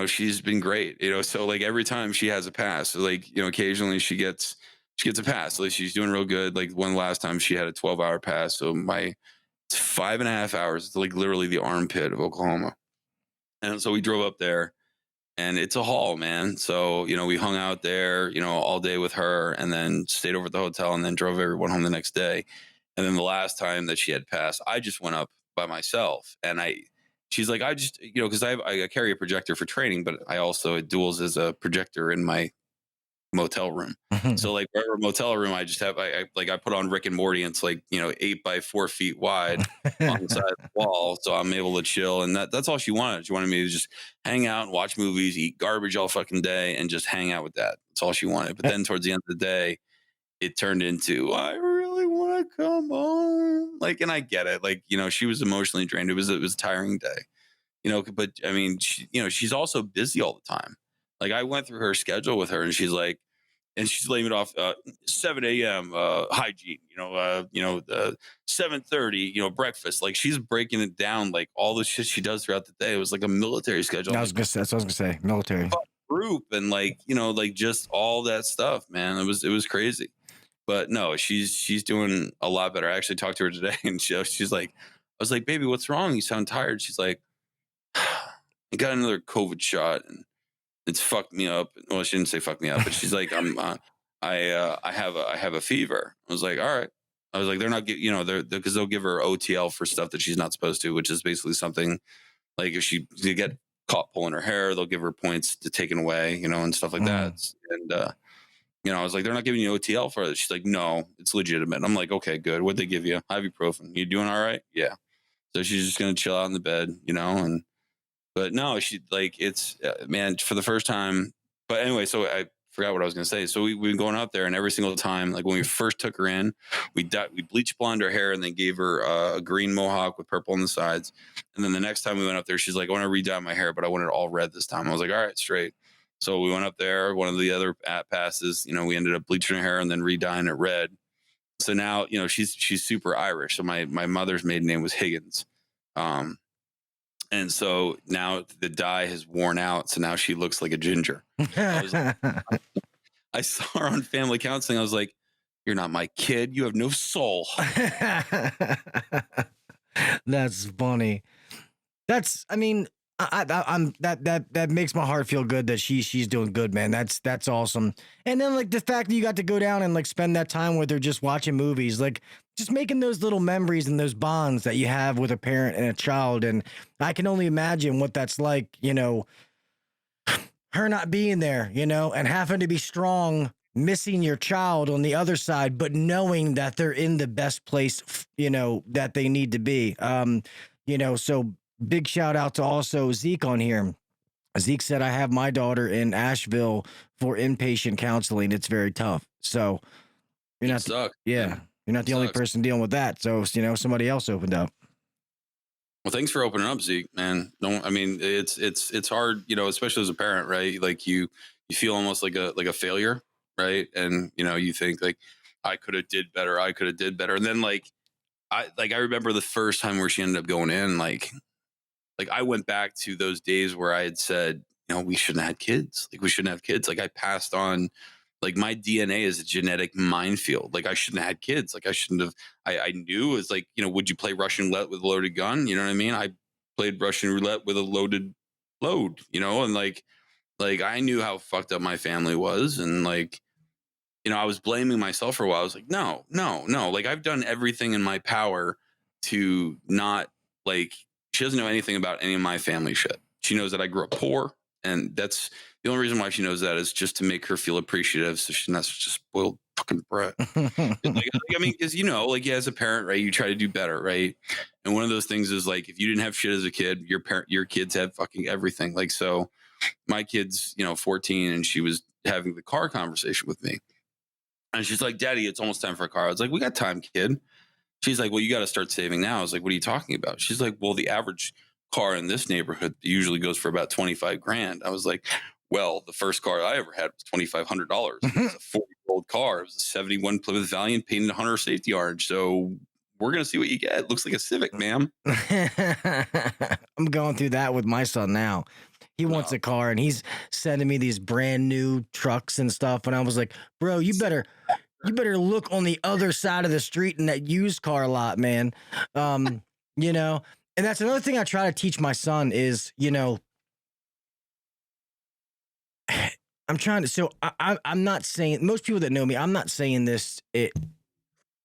she's been great, so like every time she has a pass, so like, occasionally she gets a pass. Like she's doing real good. Like one last time she had a 12-hour pass. So it's 5.5 hours. It's like literally the armpit of Oklahoma. And so we drove up there and it's a haul, man. So, we hung out there, all day with her and then stayed over at the hotel and then drove everyone home the next day. And then the last time that she had passed, I just went up by myself and she's like, I just, because I carry a projector for training, but I also, it duals as a projector in my motel room. So like wherever motel room, I just have, I put on Rick and Morty and it's like, 8 by 4 feet wide on the side of the wall. So I'm able to chill. And that's all she wanted. She wanted me to just hang out and watch movies, eat garbage all fucking day and just hang out with that. That's all she wanted. But then towards the end of the day, it turned into, I really want to come home. Like, and I get it. Like, she was emotionally drained. It was a tiring day, but I mean, she's also busy all the time. Like I went through her schedule with her and she's like, and she's laying it off 7 a.m. Hygiene, 7:30, breakfast. Like she's breaking it down, like all the shit she does throughout the day. It was like a military schedule. That's what I was gonna say, military group and like, like just all that stuff, man. It was crazy. But no, she's doing a lot better. I actually talked to her today and she's like, I was like, baby, what's wrong? You sound tired. She's like, I got another COVID shot and it's fucked me up. Well, she didn't say fuck me up, but she's like, I have a fever. I was like, all right. I was like, they're not, because they'll give her OTL for stuff that she's not supposed to, which is basically something like if she get caught pulling her hair, they'll give her points to taken away, and stuff like that. And, I was like, they're not giving you OTL for it. She's like, no, it's legitimate. I'm like, okay, good. What'd they give you? Ibuprofen. You doing all right? Yeah. So she's just going to chill out in the bed, but no, she like, it's man, for the first time. But anyway, so I forgot what I was going to say. So we've been going out there and every single time, like when we first took her in, we bleach blonde her hair and then gave her a green mohawk with purple on the sides. And then the next time we went up there, she's like, I want to re-dye my hair, but I want it all red this time. I was like, all right, straight. So we went up there. One of the other passes, we ended up bleaching her hair and then re-dyeing it red. So now, she's super Irish. So my mother's maiden name was Higgins. And so now the dye has worn out. So now she looks like a ginger. I saw her on family counseling. I was like, you're not my kid. You have no soul. That's funny. I'm that makes my heart feel good that she's doing good, man. That's awesome. And then like the fact that you got to go down and like spend that time with her just watching movies, like just making those little memories and those bonds that you have with a parent and a child. And I can only imagine what that's like, her not being there, and having to be strong missing your child on the other side, but knowing that they're in the best place, that they need to be. So big shout out to also Zeke on here. Zeke said, I have my daughter in Asheville for inpatient counseling. It's very tough. So you're not, you're not the only person dealing with that. So, somebody else opened up. Well, thanks for opening up, Zeke, man. It's hard, especially as a parent, right? Like you feel almost like a failure, right? And, you think like, I could have did better. And then I remember the first time where she ended up going in, like I went back to those days where I had said, we shouldn't have had kids. Like we shouldn't have kids. Like I passed on, like my DNA is a genetic minefield. Like I shouldn't have had kids. Like I shouldn't have, I knew it was like, would you play Russian roulette with a loaded gun? You know what I mean? I played Russian roulette with a loaded load, and like I knew how fucked up my family was. And like, I was blaming myself for a while. I was like, no. Like I've done everything in my power to not she doesn't know anything about any of my family shit. She knows that I grew up poor. And that's the only reason why she knows that is just to make her feel appreciative. So she's not just spoiled fucking brat. Because, as a parent, right, you try to do better, right? And one of those things is like, if you didn't have shit as a kid, your kids have fucking everything. Like, so my kid's, 14 and she was having the car conversation with me. And she's like, Daddy, it's almost time for a car. I was like, we got time, kid. She's like, well, you got to start saving now. I was like, what are you talking about? She's like, well, the average car in this neighborhood usually goes for about $25,000. I was like, well, the first car I ever had was $2,500. It was a 40-year-old car. It was a 71 Plymouth Valiant painted Hunter safety orange. So we're going to see what you get. It looks like a Civic, ma'am. I'm going through that with my son now. He wants a car and he's sending me these brand new trucks and stuff. And I was like, bro, you better look on the other side of the street in that used car lot, man. And that's another thing I try to teach my son is, I'm not saying, most people that know me, I'm not saying this. I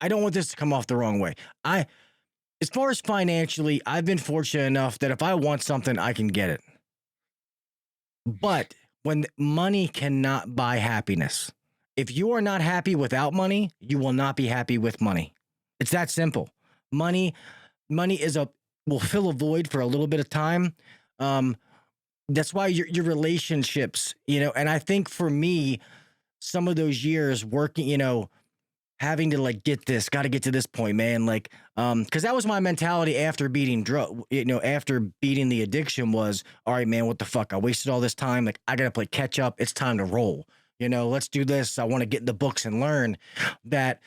don't want this to come off the wrong way. As far as financially, I've been fortunate enough that if I want something, I can get it. But when money cannot buy happiness, if you are not happy without money, you will not be happy with money. It's that simple. Money will fill a void for a little bit of time. That's why your relationships, and I think for me, some of those years working, having to got to get to this point, man. Cause that was my mentality after beating after beating the addiction was, all right, man, what the fuck? I wasted all this time. Like I got to play catch up. It's time to roll. Let's do this. I want to get in the books and learn. That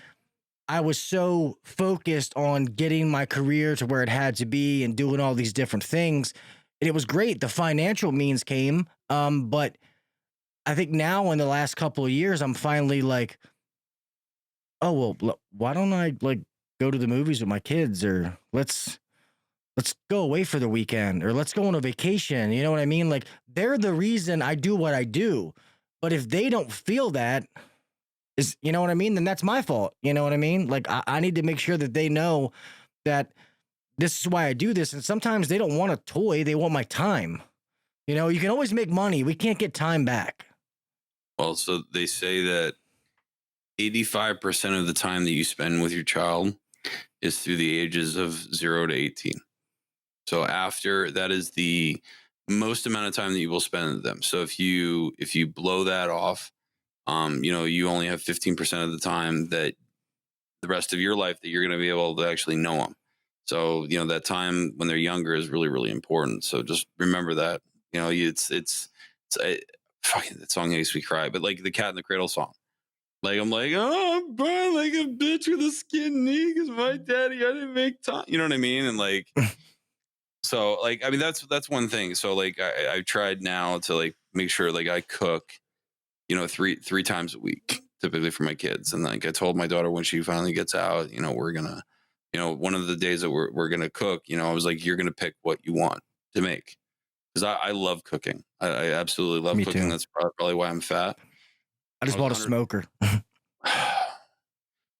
I was so focused on getting my career to where it had to be and doing all these different things. And it was great. The financial means came. But I think now in the last couple of years, I'm finally like, oh, well, why don't I go to the movies with my kids, or let's go away for the weekend, or let's go on a vacation. You know what I mean? Like they're the reason I do what I do. But if they don't feel that, you know what I mean? Then that's my fault. You know what I mean? Like I need to make sure that they know that this is why I do this. And sometimes they don't want a toy. They want my time. You can always make money. We can't get time back. Well, so they say that 85% of the time that you spend with your child is through the ages of 0 to 18. So after that is the most amount of time that you will spend with them. So if you blow that off, you only have 15% of the time that the rest of your life that you're going to be able to actually know them. So, that time when they're younger is really, really important. So just remember that, fucking that song makes me cry, but like the Cat in the Cradle song, like, I'm like, oh, I'm crying like a bitch with a skin knee because my daddy, I didn't make time. You know what I mean? And like, so like, I mean, that's one thing. So like, I've tried now to make sure I cook, three times a week, typically for my kids. And I told my daughter when she finally gets out, we're gonna, one of the days that we're gonna cook, I was like, you're gonna pick what you want to make, because I love cooking. I absolutely love cooking. Too. That's probably why I'm fat. I just bought a smoker.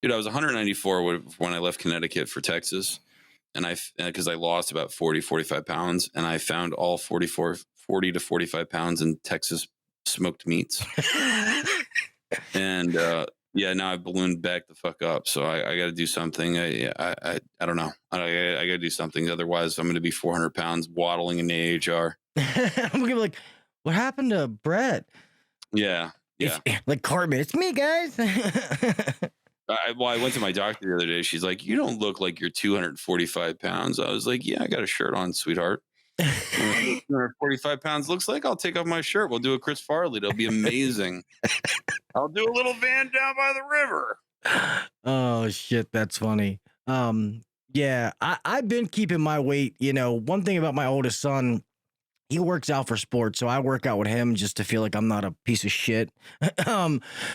Dude, I was 194 when I left Connecticut for Texas. And because I lost about 45 pounds, and I found all 40 to 45 pounds in Texas smoked meats. And yeah, now I've ballooned back the fuck up. So I got to do something. I don't know. I got to do something. Otherwise, I'm going to be 400 pounds waddling in the AHR. I'm gonna be like, what happened to Brett? Yeah. Like Cartman, it's me, guys. I went to my doctor the other day. She's like, you don't look like you're 245 pounds. I was like, yeah, I got a shirt on, sweetheart. 245 pounds looks like. I'll take off my shirt. We'll do a Chris Farley. It'll be amazing. I'll do a little van down by the river. Oh shit, that's funny. Yeah, I've been keeping my weight. You know, one thing about my oldest son, he works out for sports, so I work out with him just to feel like I'm not a piece of shit.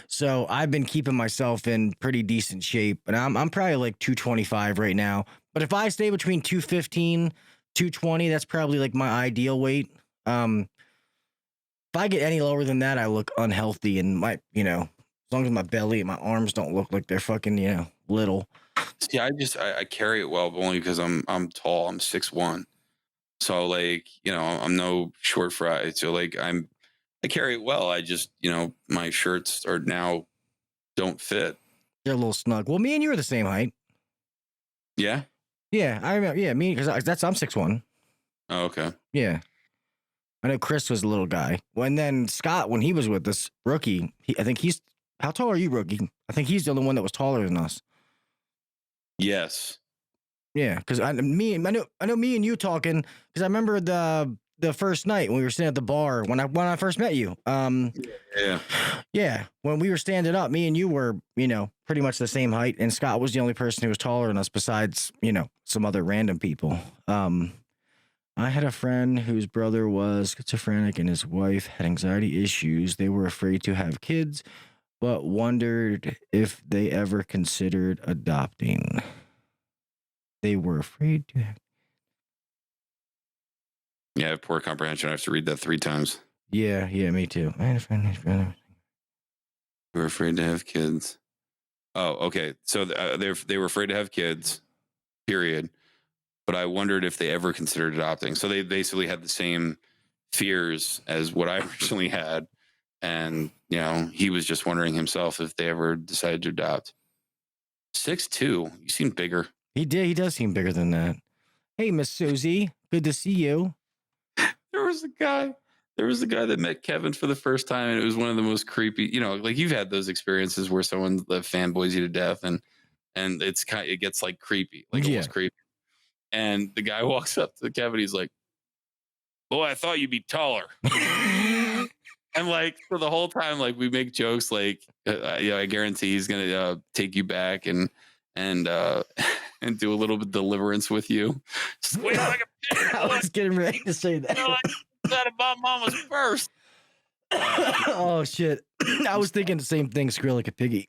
So I've been keeping myself in pretty decent shape, and I'm probably like 225 right now. But if I stay between 215, 220, that's probably like my ideal weight. If I get any lower than that, I look unhealthy, and as long as my belly and my arms don't look like they're fucking, little. See, I carry it well, but only because I'm tall. I'm 6'1". So like, I'm no short fry. So like I carry it well. I just, my shirts are now don't fit. They're a little snug. Well, me and you are the same height. Yeah. Yeah. I remember. Yeah. Me, because I'm 6'1". Oh, okay. Yeah. I know Chris was a little guy. And then Scott, when he was with us, rookie, I think how tall are you, rookie? I think he's the only one that was taller than us. Yes. Yeah, because I know me and you talking, because I remember the first night when we were sitting at the bar when I first met you. Yeah, when we were standing up, me and you were pretty much the same height, and Scott was the only person who was taller than us besides some other random people. I had a friend whose brother was schizophrenic and his wife had anxiety issues. They were afraid to have kids, but wondered if they ever considered adopting. They were afraid to have. Yeah, I have poor comprehension. I have to read that 3 times. Yeah, me too. I had a friend whose brother. We were afraid to have kids. Oh, okay. So they were afraid to have kids, period. But I wondered if they ever considered adopting. So they basically had the same fears as what I originally had. And, he was just wondering himself if they ever decided to adopt. 6'2". You seem bigger. He did. He does seem bigger than that. Hey, Miss Susie. Good to see you. There was a guy that met Kevin for the first time, and it was one of the most creepy, like you've had those experiences where someone fanboys you to death, and it gets like creepy, like almost creepy. And the guy walks up to Kevin, he's like, "Boy, I thought you'd be taller." And like for the whole time, like we make jokes, like I guarantee he's gonna take you back and do a little bit of deliverance with you. Squeal like a pig. I was getting ready to say that. That about mama's first. Oh shit! I was thinking the same thing. Squeal like a piggy.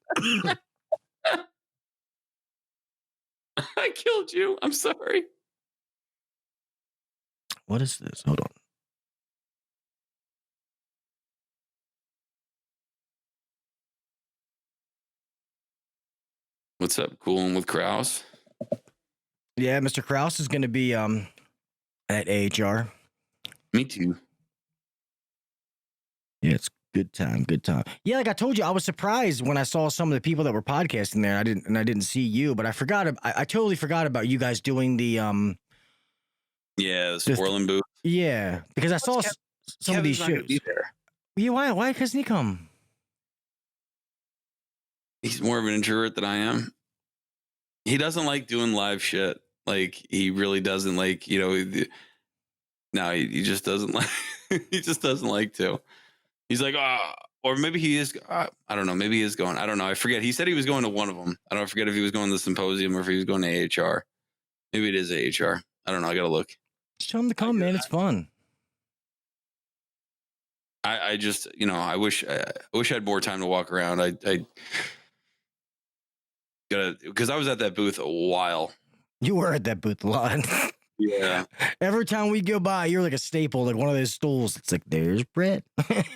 I killed you. I'm sorry. What is this? Hold on. What's up? Cooling with Kraus? Yeah, Mr. Kraus is going to be at AHR. Me too. Yeah, it's good time. Yeah, like I told you, I was surprised when I saw some of the people that were podcasting there. I didn't see you, but I totally forgot about you guys doing the the Sporland booth. Yeah, because I saw some of these shows. Yeah, why doesn't he come? He's more of an introvert than I am. He doesn't like doing live shit. Like he really doesn't like, he just doesn't like, he just doesn't like to. He's like, or maybe he is, I don't know. Maybe he is going, I don't know. I forget. He said he was going to one of them. I forget if he was going to the symposium or if he was going to AHR. Maybe it is AHR. I don't know. I got to look. Just tell him to come, man. It's fun. I just, I wish I had more time to walk around. I because I was at that booth a while. You were at that booth a lot. Yeah. Every time we go by, you're like a staple, like one of those stools. It's like, there's Brett. Like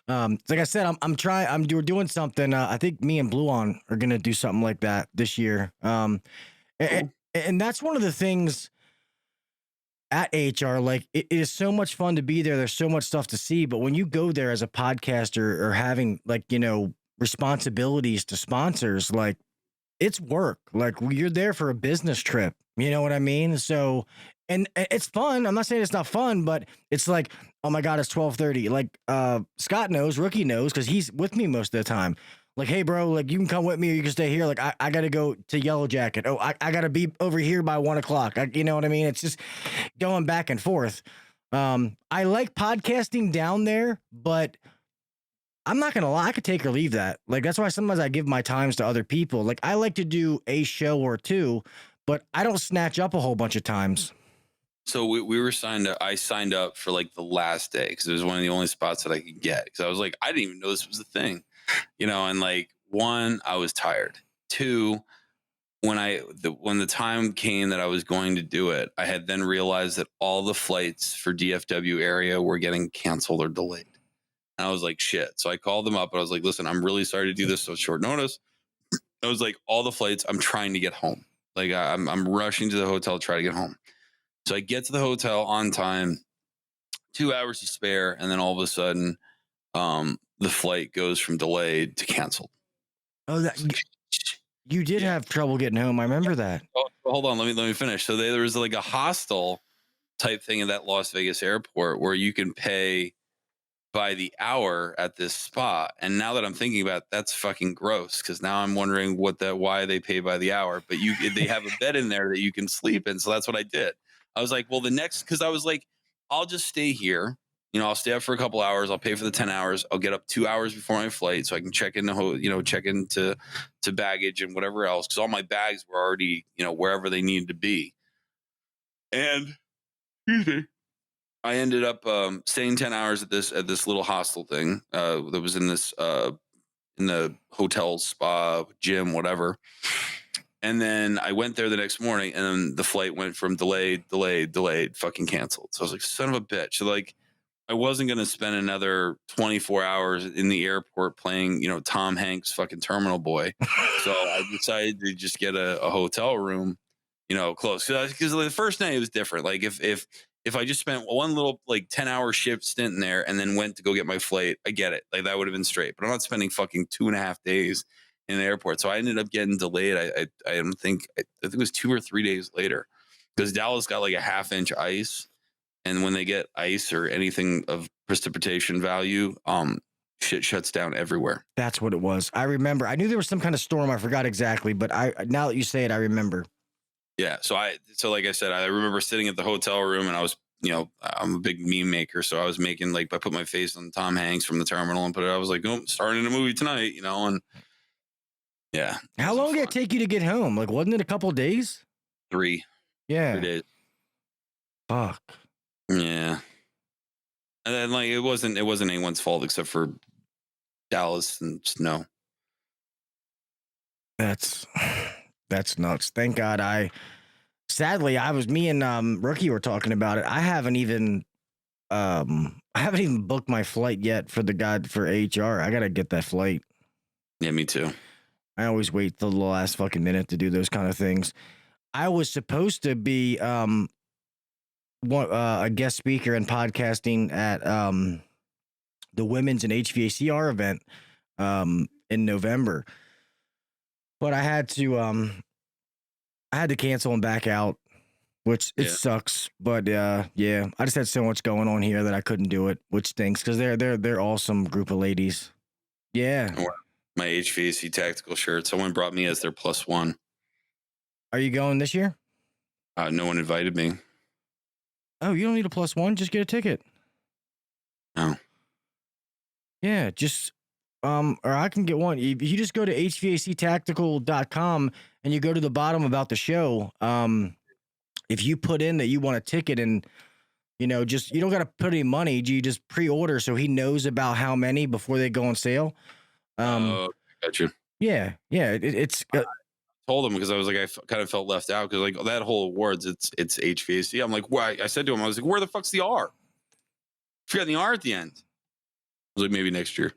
I said, we're doing something. I think me and Blue On are gonna do something like that this year. And that's one of the things. at HR, like it is so much fun to be there. There's so much stuff to see. But when you go there as a podcaster or having like, responsibilities to sponsors, like it's work. Like you're there for a business trip. You know what I mean? So, and it's fun. I'm not saying it's not fun, but it's like, oh my God, it's 12:30. Like Scott knows, Rookie knows, because he's with me most of the time. Like, hey, bro, like you can come with me or you can stay here. Like, I got to go to Yellow Jacket. Oh, I got to be over here by 1 o'clock. You know what I mean? It's just going back and forth. I like podcasting down there, but I'm not going to lie. I could take or leave that. Like, that's why sometimes I give my times to other people. Like, I like to do a show or two, but I don't snatch up a whole bunch of times. So we were I signed up for like the last day because it was one of the only spots that I could get. Because I was like, I didn't even know this was a thing. And like 1, I was tired. 2, when the time came that I was going to do it, I had then realized that all the flights for DFW area were getting canceled or delayed. And I was like, shit. So I called them up and I was like, listen, I'm really sorry to do this so short notice. I was like, all the flights, I'm trying to get home. Like I'm rushing to the hotel to try to get home. So I get to the hotel on time, 2 hours to spare. And then all of a sudden, the flight goes from delayed to canceled. Oh, you did have trouble getting home. I remember that. Oh, hold on. Let me finish. So there was like a hostel type thing in that Las Vegas airport where you can pay by the hour at this spot. And now that I'm thinking about it, that's fucking gross. Cause now I'm wondering why they pay by the hour, but they have a bed in there that you can sleep in. So that's what I did. I was like, well, cause I was like, I'll just stay here. I'll stay up for a couple hours. I'll pay for the 10 hours. I'll get up 2 hours before my flight so I can check into baggage and whatever else. Cause all my bags were already, wherever they needed to be. And I ended up staying 10 hours at this little hostel thing that was in this in the hotel, spa, gym, whatever. And then I went there the next morning, and then the flight went from delayed, fucking canceled. So I was like, son of a bitch. So like, I wasn't going to spend another 24 hours in the airport playing, Tom Hanks' fucking Terminal Boy. So I decided to just get a hotel room, close. Because the first night it was different. Like if I just spent one little like 10-hour shift stint in there and then went to go get my flight, I get it. Like that would have been straight. But I'm not spending fucking 2.5 days in the airport. So I ended up getting delayed. I think it was 2 or 3 days later because Dallas got like a 1/2 inch ice. And when they get ice or anything of precipitation value, shit shuts down everywhere. That's what it was. I remember. I knew there was some kind of storm. I forgot exactly, but now that you say it, I remember. Yeah. So like I said, I remember sitting at the hotel room and I was, I'm a big meme maker. So I was making like, I put my face on Tom Hanks from the Terminal and I was like, oh, starting a movie tonight, and yeah. How long did it take you to get home? Like, wasn't it a couple of days? 3. Yeah. 3 days. Fuck. Yeah. And then like it wasn't anyone's fault except for Dallas and snow. That's nuts. Thank God me and Rookie were talking about it. I haven't even booked my flight yet for HR. I gotta get that flight. Yeah, me too. I always wait till the last fucking minute to do those kind of things. I was supposed to be a guest speaker and podcasting at the Women's and HVACR event in November, but I had to cancel and back out, which it sucks. But I just had so much going on here that I couldn't do it, which stinks because they're awesome group of ladies. Yeah, my HVAC tactical shirt. Someone brought me as their +1. Are you going this year? No one invited me. Oh, you don't need a +1. Just get a ticket. No. Yeah, just or I can get one. If you just go to HVACtactical.com and you go to the bottom about the show, if you put in that you want a ticket and you don't got to put any money, you just pre-order so he knows about how many before they go on sale. Got you. Yeah. It's told him because I was like, I kind of felt left out because like that whole awards, it's HVAC. I'm like, why? I said to him, I was like, where the fuck's the R? Forgot the R at the end. I was like, maybe next year.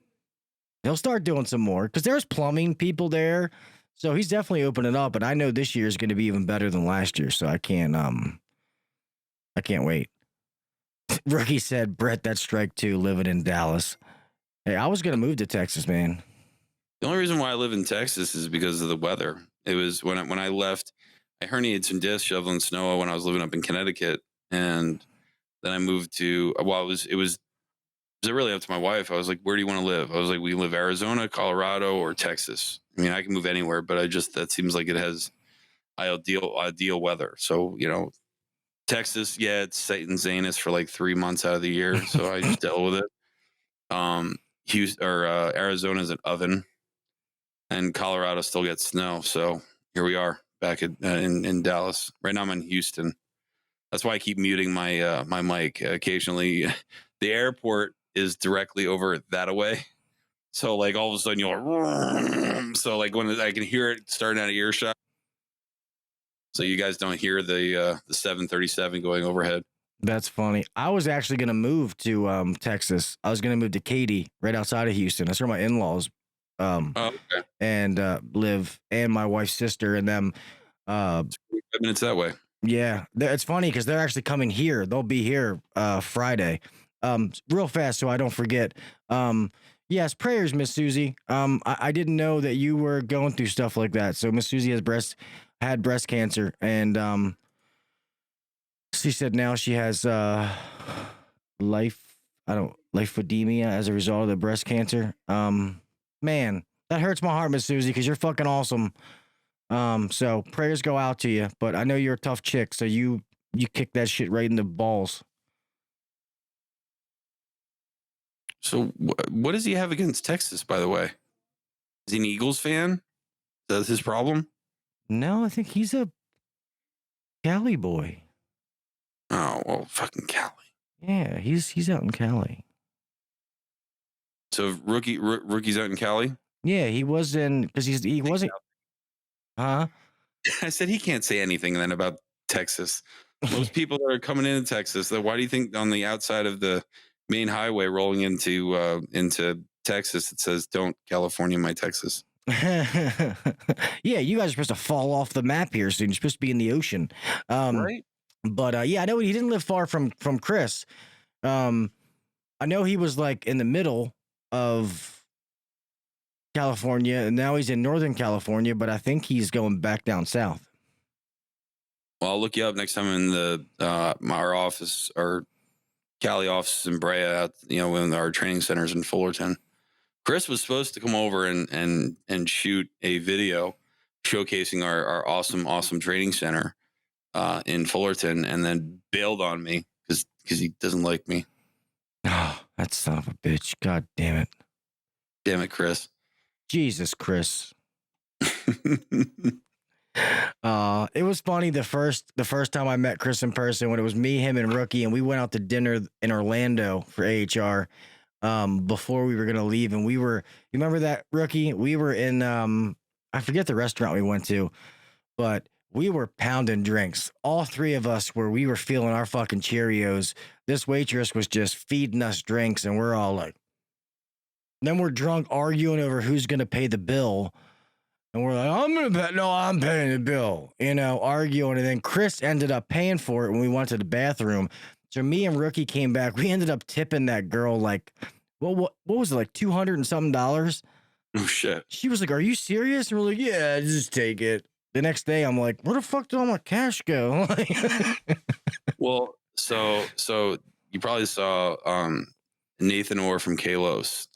He'll start doing some more because there's plumbing people there. So he's definitely opening up. But I know this year is going to be even better than last year. So I can't I can't wait. Rookie said, Brett, that's strike 2 living in Dallas. Hey, I was going to move to Texas, man. The only reason why I live in Texas is because of the weather. It was when I left, I herniated some discs shoveling snow when I was living up in Connecticut. And then I moved to, well, it was really up to my wife. I was like, where do you want to live? I was like, we live Arizona, Colorado, or Texas. I mean, I can move anywhere, but that seems like it has ideal weather. So, Texas, yeah, it's Satan's anus for like 3 months out of the year. So I just dealt with it. Houston or Arizona's an oven, and Colorado still gets snow. So here we are back in Dallas. Right now I'm in Houston. That's why I keep muting my my mic occasionally. The airport is directly over that away. So like all of a sudden you're so like when I can hear it starting out of earshot. So you guys don't hear the 737 going overhead. That's funny. I was actually going to move to Texas. I was going to move to Katy, right outside of Houston. That's where my in-laws and live, and my wife's sister and them. 5 minutes that way. Yeah, it's funny because they're actually coming here. They'll be here Friday. Real fast so I don't forget. Yes, prayers, Miss Susie. I didn't know that you were going through stuff like that. So Miss Susie had breast cancer, and she said now she has lymphedema as a result of the breast cancer. Man, that hurts my heart, Miss Susie, because you're fucking awesome. So prayers go out to you, but I know you're a tough chick, so you kick that shit right in the balls. So what does he have against Texas, by the way? Is he an Eagles fan? Is that his problem? No, I think he's a Cali boy. Oh, well, fucking Cali. Yeah, he's out in Cali. So rookie's out in Cali? Yeah, he was in, because he wasn't. Huh? I said he can't say anything then about Texas. Most people that are coming into Texas, why do you think on the outside of the main highway rolling into Texas it says "Don't California my Texas"? Yeah, you guys are supposed to fall off the map here soon. You're supposed to be in the ocean. Right. But yeah, I know he didn't live far from Chris. I know he was like in the middle of California, and now he's in Northern California, but I think he's going back down south. Well, I'll look you up next time in our office, our Cali office in Brea, in our training centers in Fullerton. Chris was supposed to come over and shoot a video showcasing our awesome training center in Fullerton, and then bailed on me because he doesn't like me. Oh, that son of a bitch. God damn it. Damn it, Chris. Jesus, Chris. It was funny the first time I met Chris in person, when it was me, him, and Rookie, and we went out to dinner in Orlando for AHR before we were gonna leave, and you remember that, Rookie? We were in I forget the restaurant we went to, but we were pounding drinks. All three of us we were feeling our fucking Cheerios. This waitress was just feeding us drinks, and we're all like, then we're drunk arguing over who's gonna pay the bill. And we're like, I'm paying the bill, arguing. And then Chris ended up paying for it when we went to the bathroom. So me and Rookie came back. We ended up tipping that girl like, what was it, like $200 and something? Oh, shit. She was like, are you serious? And we're like, yeah, just take it. The next day, I'm like, where the fuck did all my cash go? Well, so you probably saw Nathan Orr from Kalos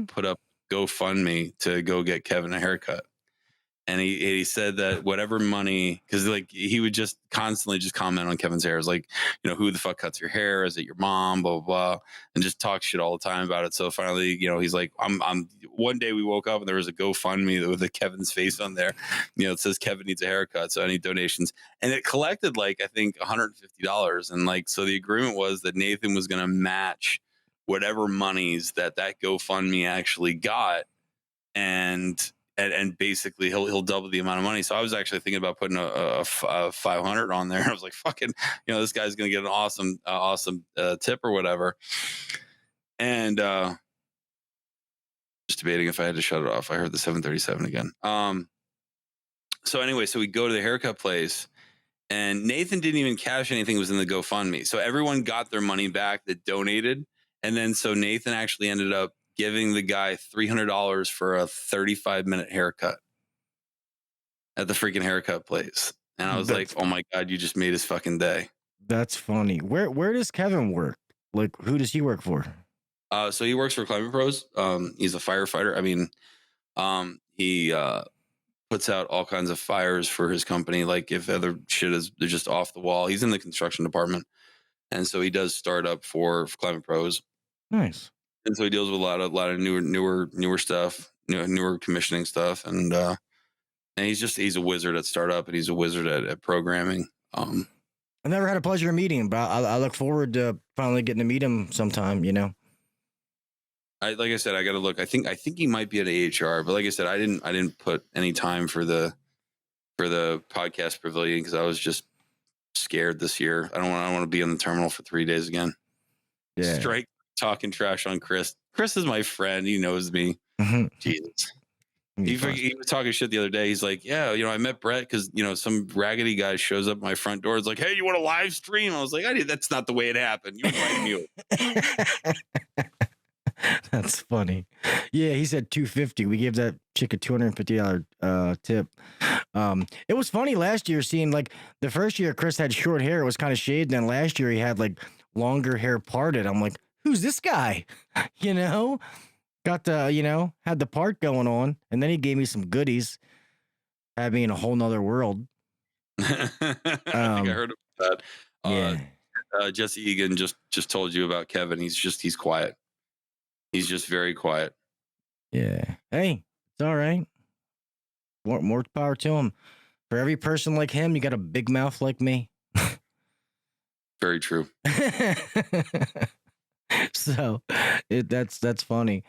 put up GoFundMe to go get Kevin a haircut, and he said that whatever money, because like he would just constantly just comment on Kevin's hair, is like, who the fuck cuts your hair? Is it your mom? Blah blah blah, and just talk shit all the time about it. So finally, he's like, I'm. One day we woke up and there was a GoFundMe with Kevin's face on there. It says Kevin needs a haircut, so I need donations, and it collected like I think $150, and like so the agreement was that Nathan was going to match whatever monies that GoFundMe actually got, and basically he'll double the amount of money. So I was actually thinking about putting a 500 on there. I was like, fucking, this guy's gonna get an awesome tip or whatever. And just debating if I had to shut it off. I heard the 737 again. So anyway, so we go to the haircut place, And Nathan didn't even cash anything, was in the GoFundMe. So everyone got their money back that donated. And then so Nathan actually ended up giving the guy $300 for a 35-minute haircut at the freaking haircut place. And I was like, oh my God, you just made his fucking day. That's funny. Where does Kevin work? Like, who does he work for? So he works for Climate Pros. He's a firefighter. I mean, he puts out all kinds of fires for his company. Like if other shit is, they're just off the wall. He's in the construction department. And so he does startup for Climate Pros. Nice. And so he deals with a lot of newer stuff, newer commissioning stuff. And he's a wizard at startup, and he's a wizard at programming. I've never had a pleasure of meeting him, but I look forward to finally getting to meet him sometime, Like I said, I got to look. I think he might be at AHR, but like I said, I didn't put any time for the podcast pavilion because I was just scared this year. I don't want to be in the terminal for 3 days again. Yeah. Strike talking trash on Chris. Chris is my friend. He knows me. Jesus. He was talking shit the other day. He's like, yeah, I met Brett because, some raggedy guy shows up at my front door. It's like, hey, you want to live stream? I was like, that's not the way it happened. You invited me. That's funny. Yeah, he said $250. We gave that chick a $250 tip. It was funny last year seeing like the first year Chris had short hair. It was kind of shaved. And then last year he had like longer hair parted. I'm like, who's this guy? Got the, had the part going on. And then he gave me some goodies. Had me in a whole nother world. I think I heard about that. Yeah. Jesse Egan just told you about Kevin. He's quiet. He's just very quiet. Yeah. Hey, it's all right. More power to him. For every person like him, you got a big mouth like me. Very true. So that's funny.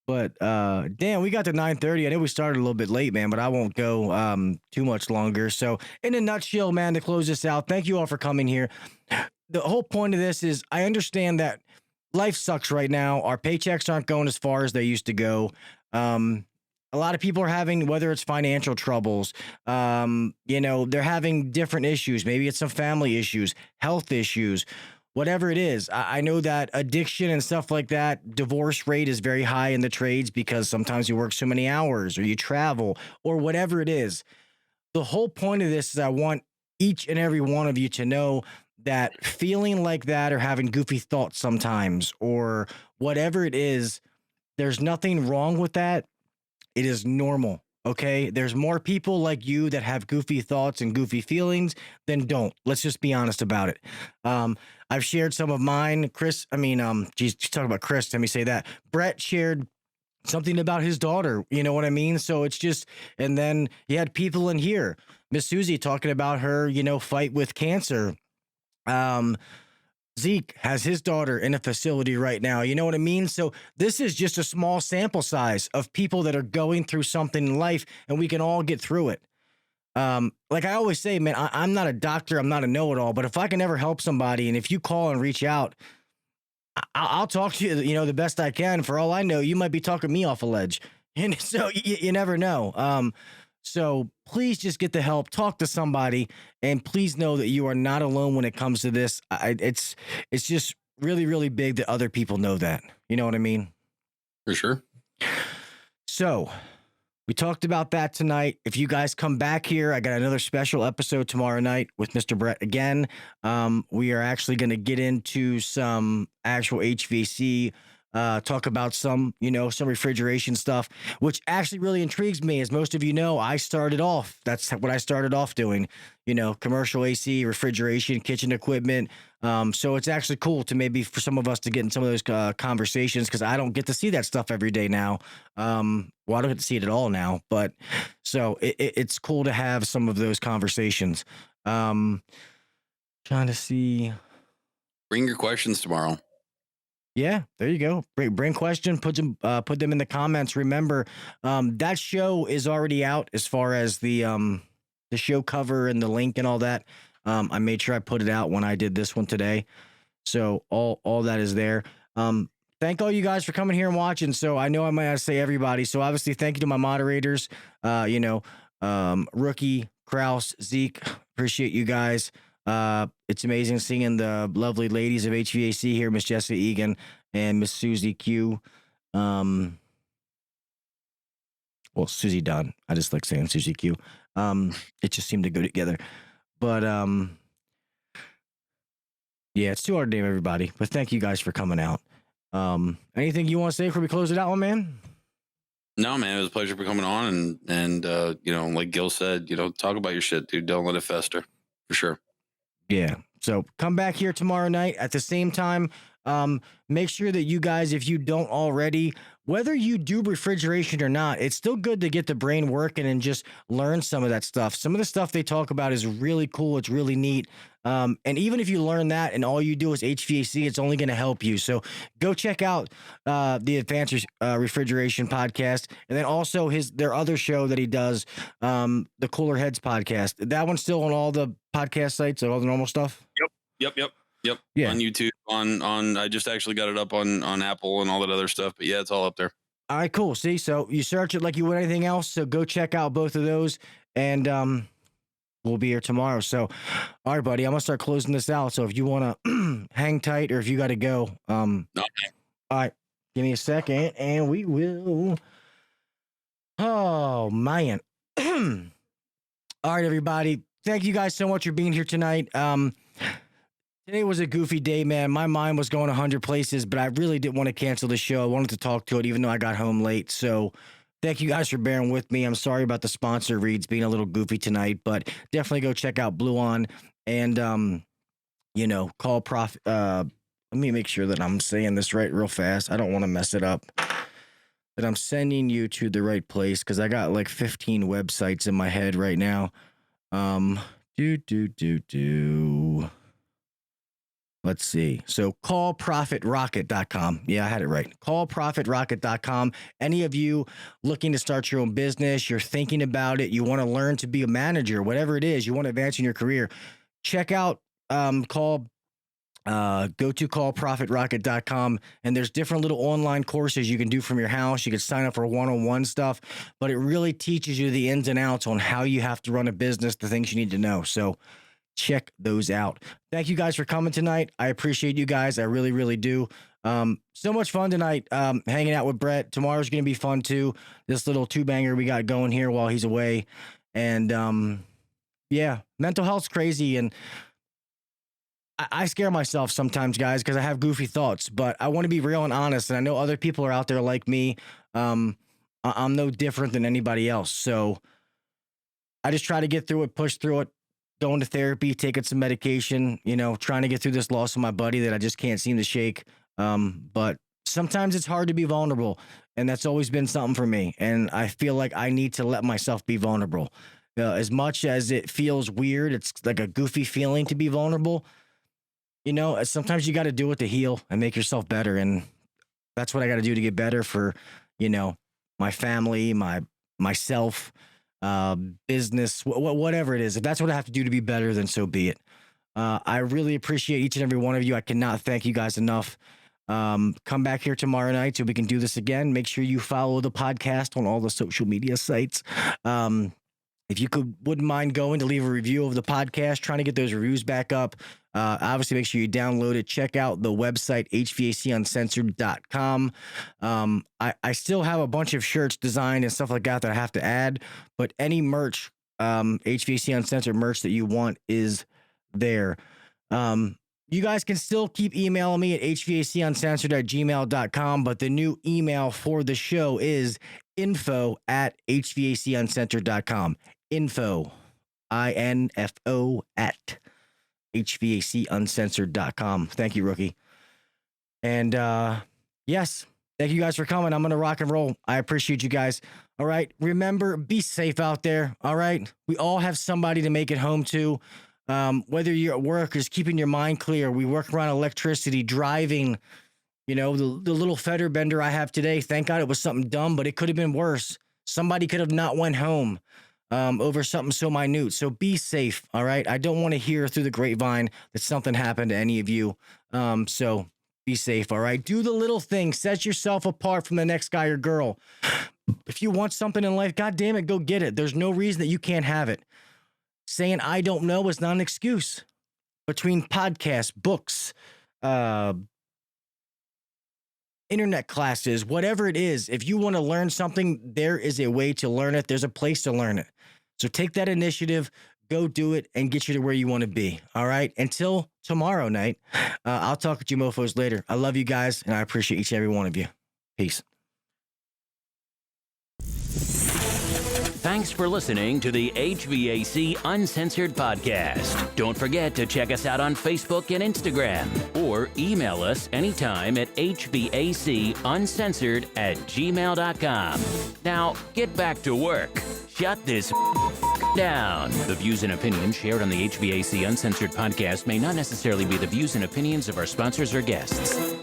But damn, we got to 9:30. I know we started a little bit late, man, but I won't go too much longer. So in a nutshell, man, to close this out, thank you all for coming here. The whole point of this is I understand that life sucks right now. Our paychecks aren't going as far as they used to go. A lot of people are having, whether it's financial troubles, they're having different issues. Maybe it's some family issues, health issues, whatever it is. I know that addiction and stuff like that, divorce rate is very high in the trades because sometimes you work so many hours or you travel or whatever it is. The whole point of this is I want each and every one of you to know that feeling like that or having goofy thoughts sometimes or whatever it is, there's nothing wrong with that. It is normal. Okay. There's more people like you that have goofy thoughts and goofy feelings than don't. Let's just be honest about it. I've shared some of mine. Chris, talk about Chris. Let me say that. Brett shared something about his daughter. You know what I mean? So it's just, and then you had people in here, Miss Susie talking about her, fight with cancer. Zeke has his daughter in a facility right now. You know what I mean? So this is just a small sample size of people that are going through something in life and we can all get through it. Like I always say, man, I'm not a doctor. I'm not a know-it-all, but if I can ever help somebody and if you call and reach out, I'll talk to you, the best I can. For all I know, you might be talking me off a ledge. And so you never know. So please just get the help, talk to somebody, and please know that you are not alone when it comes to this. It's just really, really big that other people know that. You know what I mean? For sure. So we talked about that tonight. If you guys come back here, I got another special episode tomorrow night with Mr. Brett again. We are actually going to get into some actual HVAC talk about some refrigeration stuff, which actually really intrigues me. As most of you know, that's what I started off doing, commercial AC, refrigeration, kitchen equipment. So it's actually cool to maybe for some of us to get in some of those conversations because I don't get to see that stuff every day now. I don't get to see it at all now, but so it's cool to have some of those conversations. Trying to see. Bring your questions tomorrow. Yeah, there you go. Bring question, put them in the comments. Remember, that show is already out as far as the show cover and the link and all that. I made sure I put it out when I did this one today. So all that is there. Thank all you guys for coming here and watching. So I know I might not say everybody. So obviously thank you to my moderators, Rookie, Kraus, Zeke, Appreciate you guys. It's amazing seeing the lovely ladies of HVAC here, Miss Jessica Egan and Miss Susie Q. Well, Susie Dunn. I just like saying Susie Q. It just seemed to go together. But yeah, it's too hard to name everybody. But thank you guys for coming out. Anything you want to say before we close it out, my man? No, man, it was a pleasure for coming on, and like Gil said, talk about your shit, dude. Don't let it fester, for sure. Yeah. So come back here tomorrow night at the same time. Make sure that you guys, if you don't already, whether you do refrigeration or not, it's still good to get the brain working and just learn some of that stuff. Some of the stuff they talk about is really cool. It's really neat. And even if you learn that and all you do is HVAC, it's only going to help you. So go check out the Advanced Refrigeration Podcast, and then also their other show that he does, the Cooler Heads Podcast. That one's still on all the podcast sites and all the normal stuff. Yep. Yeah. On YouTube, on I just actually got it up on Apple and all that other stuff. But yeah, it's all up there. All right, cool. See, so you search it like you would anything else. So go check out both of those, and we'll be here tomorrow. So, all right, buddy, I'm gonna start closing this out. So if you want to hang tight, or if you got to go, No. all right, give me a second, and we will. Oh man! All right, everybody, thank you guys so much for being here tonight. Today was a goofy day, man. My mind was going 100 places, but I really didn't want to cancel the show. I wanted to talk to it, even though I got home late. So thank you guys for bearing with me. I'm sorry about the sponsor reads being a little goofy tonight, but definitely go check out Blue On and, call Profit. Let me make sure that I'm saying this right real fast. I don't want to mess it up. That I'm sending you to the right place, because I got like 15 websites in my head right now. Let's see. So callprofitrocket.com. Yeah, I had it right. Callprofitrocket.com. Any of you looking to start your own business, you're thinking about it, you want to learn to be a manager, whatever it is, you want to advance in your career, check out go to callprofitrocket.com, and there's different little online courses you can do from your house. You can sign up for one-on-one stuff, but it really teaches you the ins and outs on how you have to run a business, the things you need to know. So check those out. Thank you guys for coming tonight. I appreciate you guys. I really, really do. So much fun tonight, hanging out with Brett. Tomorrow's going to be fun too. This little two-banger we got going here while he's away. And, yeah, mental health's crazy. And I scare myself sometimes, guys, because I have goofy thoughts, but I want to be real and honest. And I know other people are out there like me. I'm no different than anybody else. So I just try to get through it, push through it, going to therapy, taking some medication, trying to get through this loss of my buddy that I just can't seem to shake. But sometimes it's hard to be vulnerable, and that's always been something for me. And I feel like I need to let myself be vulnerable. As much as it feels weird, it's like a goofy feeling to be vulnerable. Sometimes you got to do it to heal and make yourself better. And that's what I got to do to get better for, my family, myself, business, whatever it is. If that's what I have to do to be better, then so be it. I really appreciate each and every one of you. I cannot thank you guys enough. Come back here tomorrow night so we can do this again. Make sure you follow the podcast on all the social media sites. If you wouldn't mind going to leave a review of the podcast, trying to get those reviews back up. Obviously, make sure you download it. Check out the website, HVACuncensored.com. I still have a bunch of shirts designed and stuff like that I have to add, but any merch, HVAC Uncensored merch that you want is there. You guys can still keep emailing me at hvacuncensored@gmail.com, but the new email for the show is info@hvacuncensored.com. Info, INFO at HVACuncensored.com. Thank you, Rookie. And yes, thank you guys for coming. I'm going to rock and roll. I appreciate you guys. All right. Remember, be safe out there. All right. We all have somebody to make it home to. Whether you're at work or just keeping your mind clear. We work around electricity, driving, the little fender bender I have today. Thank God it was something dumb, but it could have been worse. Somebody could have not went home over something so minute. So be safe. All right. I don't want to hear through the grapevine that something happened to any of you. So be safe. All right. Do the little things. Set yourself apart from the next guy or girl. If you want something in life, God damn it, go get it. There's no reason that you can't have it. saying I don't know is not an excuse. Between podcasts, books, internet classes, whatever it is, if you want to learn something, there is a way to learn it. There's a place to learn it. So take that initiative, go do it, and get you to where you want to be. All right. Until tomorrow night, I'll talk with you mofos later. I love you guys, and I appreciate each and every one of you. Peace. Thanks for listening to the HVAC Uncensored Podcast. Don't forget to check us out on Facebook and Instagram, or email us anytime at hvacuncensored@gmail.com. Now, get back to work. Shut this down. The views and opinions shared on the HVAC Uncensored Podcast may not necessarily be the views and opinions of our sponsors or guests.